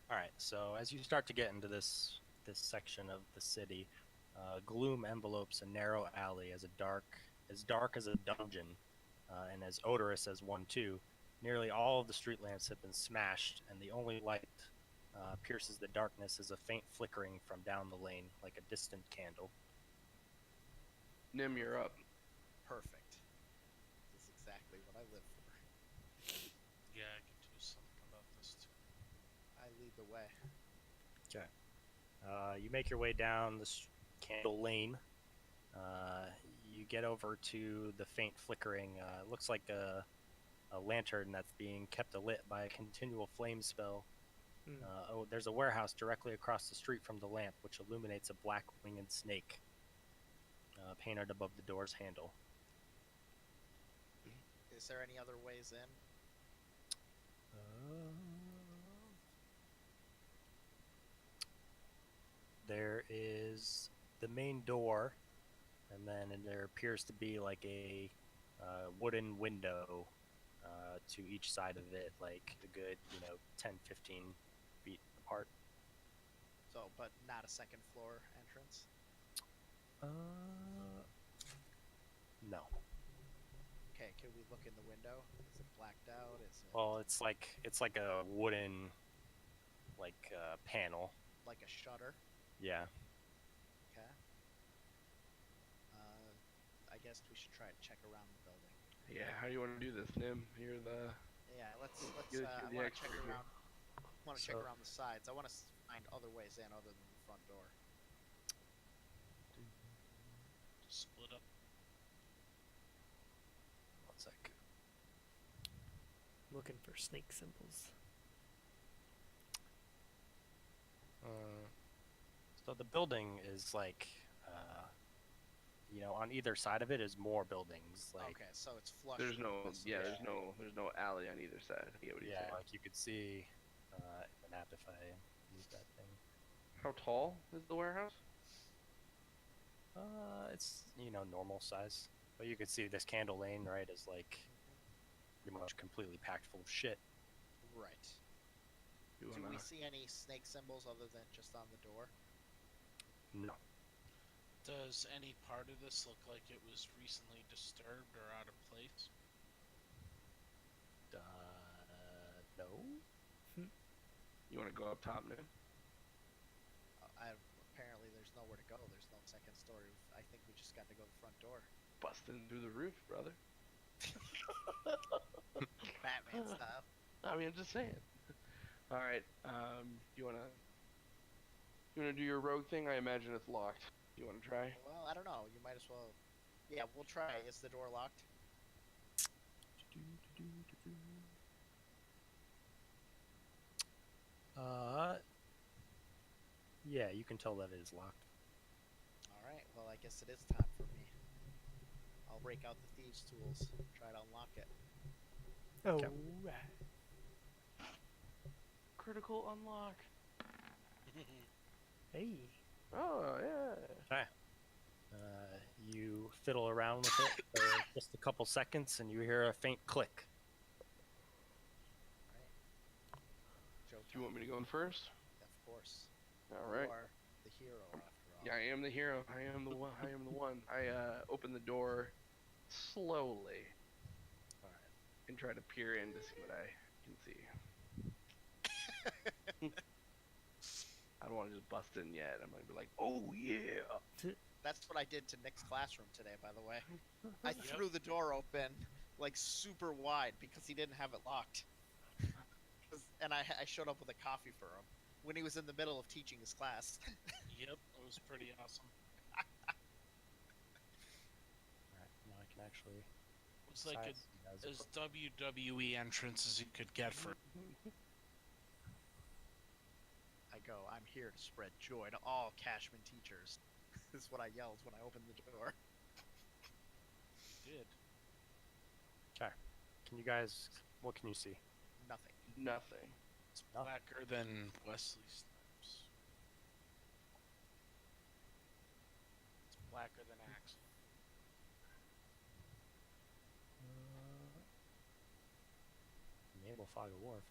Speaker 1: All right, so as you start to get into this section of the city, gloom envelopes a narrow alley as dark as a dungeon, and as odorous as one too. Nearly all of the street lamps have been smashed, and the only light pierces the darkness as a faint flickering from down the lane, like a distant candle.
Speaker 4: Nim, you're up.
Speaker 2: Perfect. This is exactly what I live for.
Speaker 3: Yeah, I could do something about this too.
Speaker 2: I lead the way.
Speaker 1: Okay. You make your way down this candle lane. You get over to the faint flickering. It looks like a lantern that's being kept alit by a continual flame spell. There's a warehouse directly across the street from the lamp, which illuminates a black winged snake painted above the door's handle.
Speaker 2: Is there any other ways in?
Speaker 1: There is the main door, and then there appears to be like a wooden window to each side of it, like a good 10 15 feet apart.
Speaker 2: So, but not a second floor entrance?
Speaker 1: No.
Speaker 2: Okay, can we look in the window? Is it blacked out? Is it
Speaker 1: Well, it's like a wooden panel.
Speaker 2: like a shutter?
Speaker 1: Yeah.
Speaker 2: Okay. I guess we should try to check around the building.
Speaker 4: Yeah, how do you want to do this, Nim? You're the.
Speaker 2: Yeah, let's.
Speaker 4: You're
Speaker 2: I
Speaker 4: the
Speaker 2: want to check
Speaker 4: expert here.
Speaker 2: around. Want to check
Speaker 1: So-
Speaker 2: around the sides. I want to find other ways in other than the front door.
Speaker 3: Split up.
Speaker 1: One sec.
Speaker 5: Looking for snake symbols.
Speaker 1: So the building is like, on either side of it is more buildings. Like,
Speaker 2: Okay, so it's flush.
Speaker 4: There's
Speaker 2: with
Speaker 4: no.
Speaker 2: this.
Speaker 4: Yeah,
Speaker 1: Yeah.
Speaker 4: there's no alley on either side. I get what he's
Speaker 1: yeah,
Speaker 4: saying.
Speaker 1: like you could see in the map if I use that thing.
Speaker 4: How tall is the warehouse?
Speaker 1: It's normal size, but you could see this candle lane, right, is like pretty much completely packed full of shit.
Speaker 2: Right.
Speaker 4: You
Speaker 2: Do
Speaker 4: wanna...
Speaker 2: we see any snake symbols other than just on the door?
Speaker 1: No.
Speaker 3: Does any part of this look like it was recently disturbed or out of place?
Speaker 1: No.
Speaker 4: You want to go up top, Nim?
Speaker 2: Apparently there's nowhere to go. There's no second story. I think we just got to go to the front door.
Speaker 4: Busting through the roof, brother.
Speaker 2: Batman style.
Speaker 4: I mean, I'm just saying. All right. You wanna do your rogue thing? I imagine it's locked. You wanna try?
Speaker 2: Well, I don't know. You might as well. Yeah, we'll try. Is the door locked?
Speaker 1: Yeah, you can tell that it is locked.
Speaker 2: All right. Well, I guess it is time for me. I'll break out the thieves' tools. Try to unlock it.
Speaker 5: Oh,
Speaker 1: Okay.
Speaker 5: right.
Speaker 4: Critical unlock.
Speaker 5: Hey.
Speaker 4: Oh yeah.
Speaker 1: You fiddle around with it for just a couple seconds, and you hear a faint click.
Speaker 2: All right. Joe,
Speaker 4: Do you want me to go in first?
Speaker 2: Of course.
Speaker 4: All right.
Speaker 2: You are the hero after all.
Speaker 4: Yeah, I am the hero. I am the one. I am the one. I open the door slowly and try to peer in to see what I can see. I don't want to just bust in yet. I'm gonna be like, oh yeah.
Speaker 2: That's what I did to Nick's classroom today, by the way. I threw the door open, like, super wide because he didn't have it locked. And I showed up with a coffee for him when he was in the middle of teaching his class.
Speaker 3: Yep, it was pretty awesome.
Speaker 1: Alright, now I can actually.
Speaker 3: It was like
Speaker 1: size you guys
Speaker 3: as
Speaker 1: up.
Speaker 3: WWE entrance as you could get for.
Speaker 2: I go, I'm here to spread joy to all Cashman teachers. This is what I yelled when I opened the door.
Speaker 3: Did.
Speaker 1: Can you guys? What can you see?
Speaker 2: Nothing.
Speaker 4: Nothing.
Speaker 3: It's
Speaker 1: Nothing.
Speaker 3: blacker than Wesley Snipes. It's blacker than Axel.
Speaker 1: Enable Fog of War.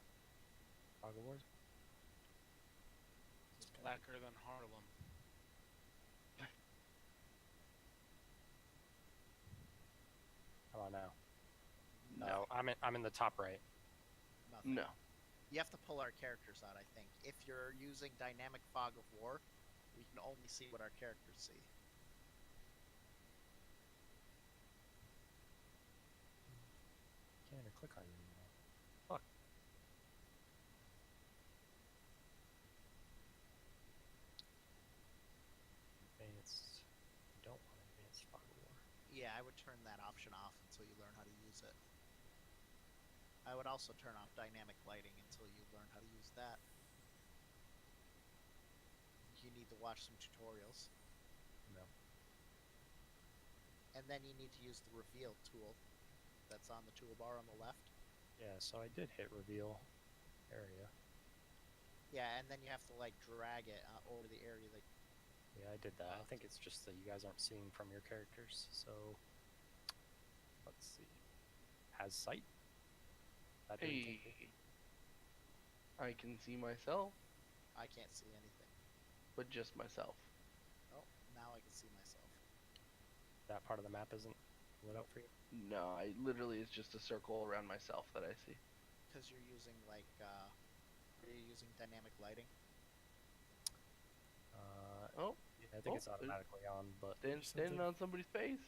Speaker 1: Fog of Wars?
Speaker 3: It's blacker than Harlem.
Speaker 1: How about now?
Speaker 4: No.
Speaker 1: No, I'm in the top right.
Speaker 2: Nothing.
Speaker 4: No.
Speaker 2: You have to pull our characters out, I think. If you're using dynamic fog of war, we can only see what our characters see.
Speaker 1: Can't even click on you anymore. Fuck. Advanced. You don't want advanced fog of war.
Speaker 2: Yeah, I would turn that option off until you learn how to use it. I would also turn off dynamic lighting until you learn how to use that. You need to watch some tutorials.
Speaker 1: No.
Speaker 2: And then you need to use the reveal tool that's on the toolbar on the left.
Speaker 1: Yeah, so I did hit reveal area.
Speaker 2: Yeah, and then you have to like drag it over the area that.
Speaker 1: Yeah, I did that. I think it's just that you guys aren't seeing from your characters. So let's see. Has sight. That didn't take me.
Speaker 4: Hey, I can see myself,
Speaker 2: I can't see anything.
Speaker 4: but just myself.
Speaker 2: Oh, now I can see myself.
Speaker 1: That part of the map isn't lit up for you.
Speaker 4: No, I literally it's just a circle around myself that I see.
Speaker 2: Because you're using like, are you using dynamic lighting?
Speaker 4: Oh,
Speaker 1: Yeah, I think it's
Speaker 4: there's-
Speaker 1: automatically on, but
Speaker 4: standing
Speaker 5: something.
Speaker 4: on somebody's face.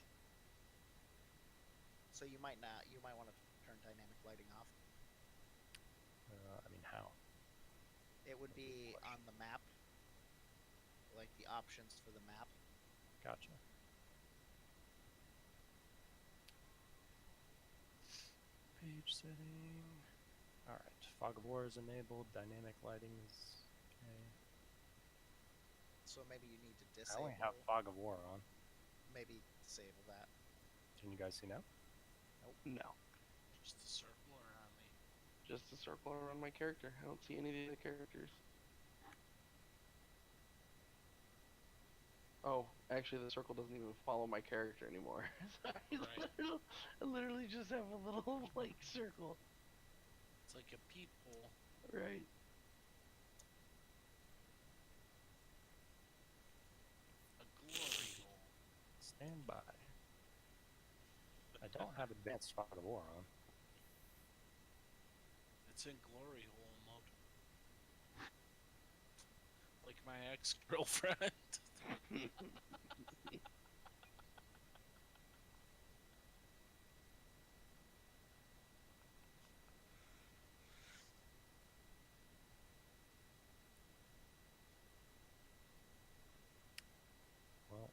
Speaker 2: So you might not. You might want to turn dynamic lighting off.
Speaker 1: I mean, how?
Speaker 2: It would be on the map, like the options for the map.
Speaker 1: Gotcha. Page setting. All right, fog of war is enabled. Dynamic lighting is okay.
Speaker 2: So maybe you need to
Speaker 1: I
Speaker 2: disable.
Speaker 1: only have fog of war on.
Speaker 2: Maybe disable that.
Speaker 1: Can you guys see now?
Speaker 4: No,
Speaker 3: Just a circle around me.
Speaker 4: just a circle around my character. I don't see any of the other characters. Oh, actually, the circle doesn't even follow my character anymore. So
Speaker 3: Right.
Speaker 4: I literally just have a little like circle.
Speaker 3: It's like a peephole.
Speaker 4: Right.
Speaker 3: A glory hole.
Speaker 1: Stand by. I don't have advanced fog of war on.
Speaker 3: It's in glory hole mode. Like my ex-girlfriend.
Speaker 1: Well,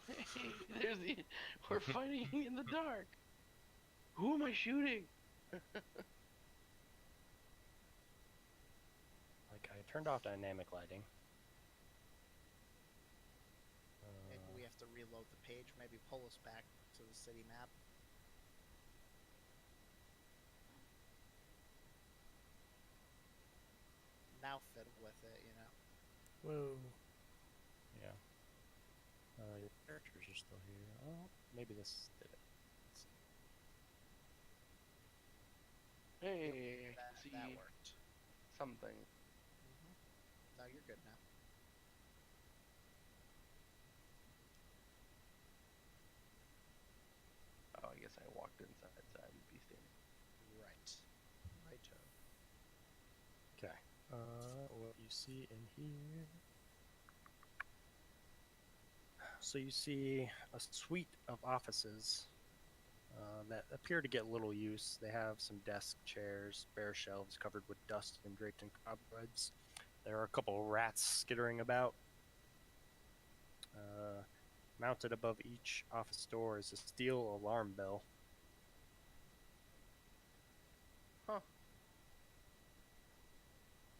Speaker 4: Hey, there's the. We're fighting in the dark. Who am I shooting?
Speaker 1: like I turned off dynamic lighting.
Speaker 2: Maybe we have to reload the page. Maybe pull us back to the city map. Now fiddle with it, you know.
Speaker 5: Whoa.
Speaker 1: Yeah. Your characters are still here. Oh, maybe this did it. Let's see.
Speaker 4: Hey, I
Speaker 2: That,
Speaker 4: can see
Speaker 2: that worked.
Speaker 4: something.
Speaker 2: No, you're good now.
Speaker 4: Oh, I guess I walked inside, so I would be standing.
Speaker 2: Right. Righto.
Speaker 1: Okay. What you see in here? So you see a suite of offices that appear to get little use. They have some desk chairs, bare shelves covered with dust and draped in cobwebs. There are a couple rats skittering about. Mounted above each office door is a steel alarm bell.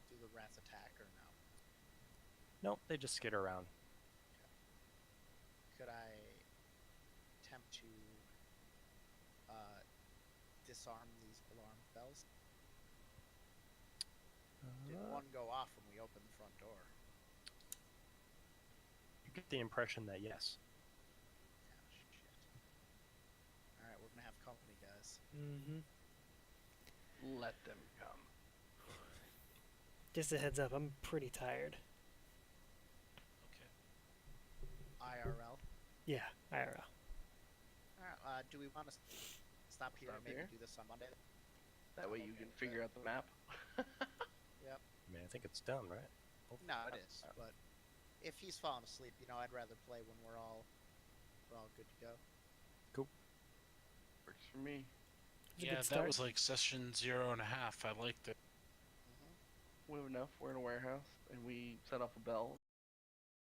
Speaker 2: Do the rats attack or no?
Speaker 1: Nope, they just skitter around.
Speaker 2: Could I attempt to disarm these alarm bells? Did one go off when we opened the front door?
Speaker 1: You get the impression that yes.
Speaker 2: Yeah, shit. Alright, we're gonna have company, guys.
Speaker 5: Mm-hmm.
Speaker 4: Let them come.
Speaker 5: Just a heads up, I'm pretty tired.
Speaker 3: Okay.
Speaker 2: IRL.
Speaker 5: Yeah, IRL.
Speaker 2: All right, do we want to stop here and
Speaker 4: Stop
Speaker 2: maybe
Speaker 4: here?
Speaker 2: do this on Monday?
Speaker 4: That way you can figure out the map.
Speaker 2: Yep.
Speaker 1: I mean, I think it's done, right?
Speaker 2: No, it is. But if he's falling asleep, I'd rather play when we're all good to go.
Speaker 4: Works for me.
Speaker 5: It's a
Speaker 3: Yeah,
Speaker 5: good
Speaker 3: that
Speaker 5: start.
Speaker 3: was like session 0.5. I liked it.
Speaker 2: Mm-hmm.
Speaker 4: We have enough. We're in a warehouse, and we set off a bell.